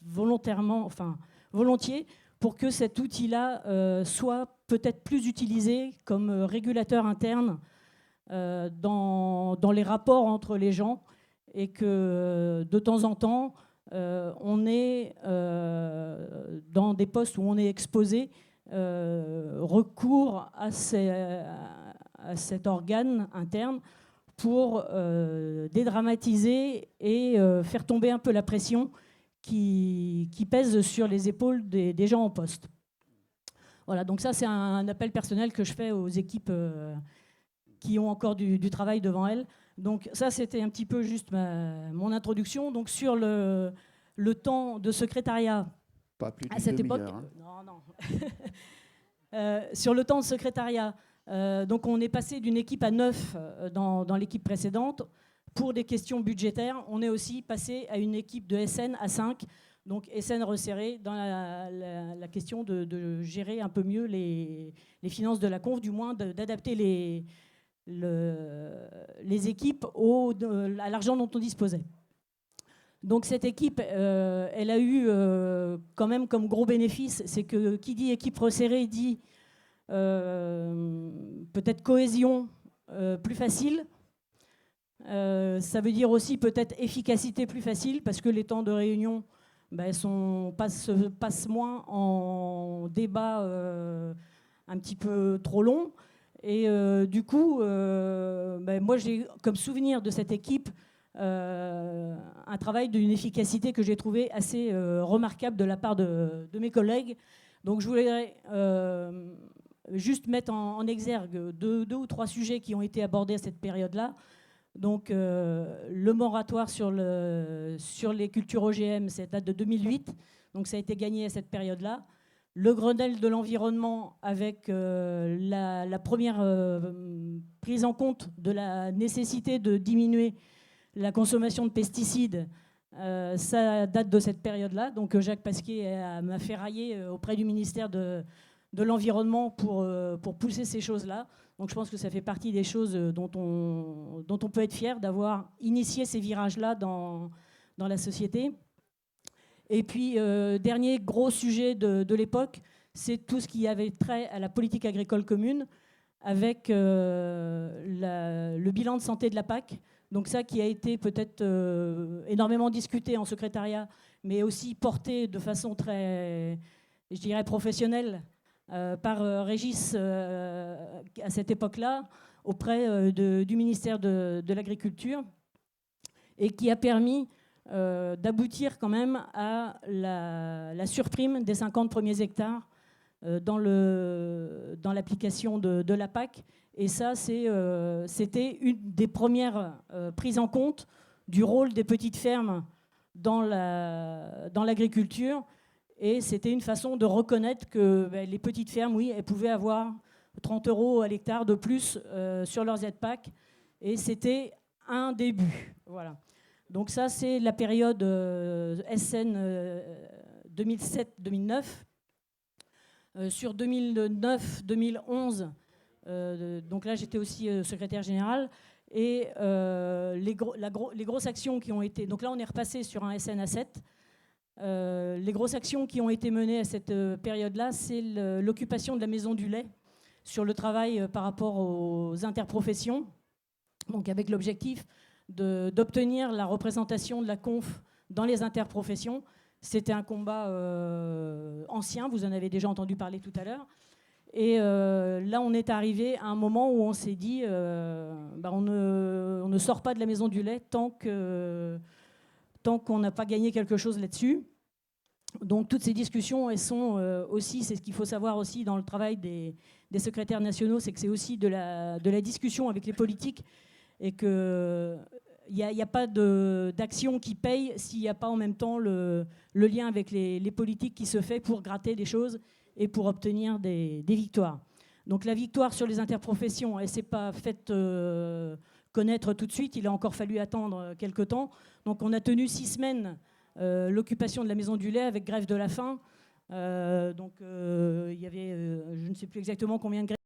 volontiers pour que cet outil-là soit peut-être plus utilisé comme régulateur interne dans les rapports entre les gens, et que de temps en temps, on est dans des postes où on est exposé, recours à cet organe interne pour dédramatiser et faire tomber un peu la pression qui pèse sur les épaules des gens en poste. Voilà, donc ça c'est un appel personnel que je fais aux équipes qui ont encore du travail devant elles. Donc ça c'était un petit peu juste mon introduction. Donc sur le temps de secrétariat pas plus à cette époque, non. Sur le temps de secrétariat, donc on est passé d'une équipe à 9 dans l'équipe précédente. Pour des questions budgétaires, on est aussi passé à une équipe de SN à 5. Donc SN resserré dans la question de gérer un peu mieux les finances de la conf, du moins d'adapter les équipes à l'argent dont on disposait. Donc cette équipe, elle a eu quand même comme gros bénéfice, c'est que qui dit équipe resserrée dit peut-être cohésion plus facile. Ça veut dire aussi peut-être efficacité plus facile parce que les temps de réunion passent moins en débat un petit peu trop long. Et du coup, moi j'ai comme souvenir de cette équipe un travail d'une efficacité que j'ai trouvé assez remarquable de la part de mes collègues. Donc je voulais juste mettre en exergue deux ou trois sujets qui ont été abordés à cette période-là. Donc le moratoire sur les cultures OGM, ça date de 2008, donc ça a été gagné à cette période-là. Le Grenelle de l'environnement avec la première prise en compte de la nécessité de diminuer la consommation de pesticides, ça date de cette période-là. Donc Jacques Pasquier m'a ferraillé auprès du ministère de l'Environnement pour pousser ces choses-là. Donc je pense que ça fait partie des choses dont on peut être fier d'avoir initié ces virages-là dans la société. Et puis, dernier gros sujet de l'époque, c'est tout ce qui avait trait à la politique agricole commune avec le bilan de santé de la PAC. Donc ça qui a été peut-être énormément discuté en secrétariat, mais aussi porté de façon très, je dirais, professionnelle par Régis à cette époque-là, auprès du ministère de l'Agriculture, et qui a permis d'aboutir quand même à la surprime des 50 premiers hectares dans l'application de la PAC. Et ça, c'était une des premières prises en compte du rôle des petites fermes dans l'agriculture. Et c'était une façon de reconnaître que les petites fermes, oui, elles pouvaient avoir 30 € à l'hectare de plus sur leur Z-PAC. Et c'était un début. Voilà. Donc ça, c'est la période SN 2007-2009. Sur 2009-2011, donc là, j'étais aussi secrétaire général. Et les grosses actions qui ont été... Donc là, on est repassé sur un SN à 7. Les grosses actions qui ont été menées à cette période-là, c'est l'occupation de la maison du lait sur le travail par rapport aux interprofessions, donc avec l'objectif d'obtenir la représentation de la conf dans les interprofessions. C'était un combat ancien, vous en avez déjà entendu parler tout à l'heure. Et là, on est arrivé à un moment où on s'est dit on ne sort pas de la maison du lait tant qu'on n'a pas gagné quelque chose là-dessus. Donc toutes ces discussions, elles sont aussi, c'est ce qu'il faut savoir aussi dans le travail des secrétaires nationaux, c'est que c'est aussi de la discussion avec les politiques et qu'il n'y a pas d'action qui paye s'il n'y a pas en même temps le lien avec les politiques qui se fait pour gratter des choses et pour obtenir des victoires. Donc la victoire sur les interprofessions, elle ne s'est pas faite connaître tout de suite, il a encore fallu attendre quelques temps. Donc on a tenu 6 semaines l'occupation de la maison du lait avec grève de la faim. Il y avait, je ne sais plus exactement combien de grèves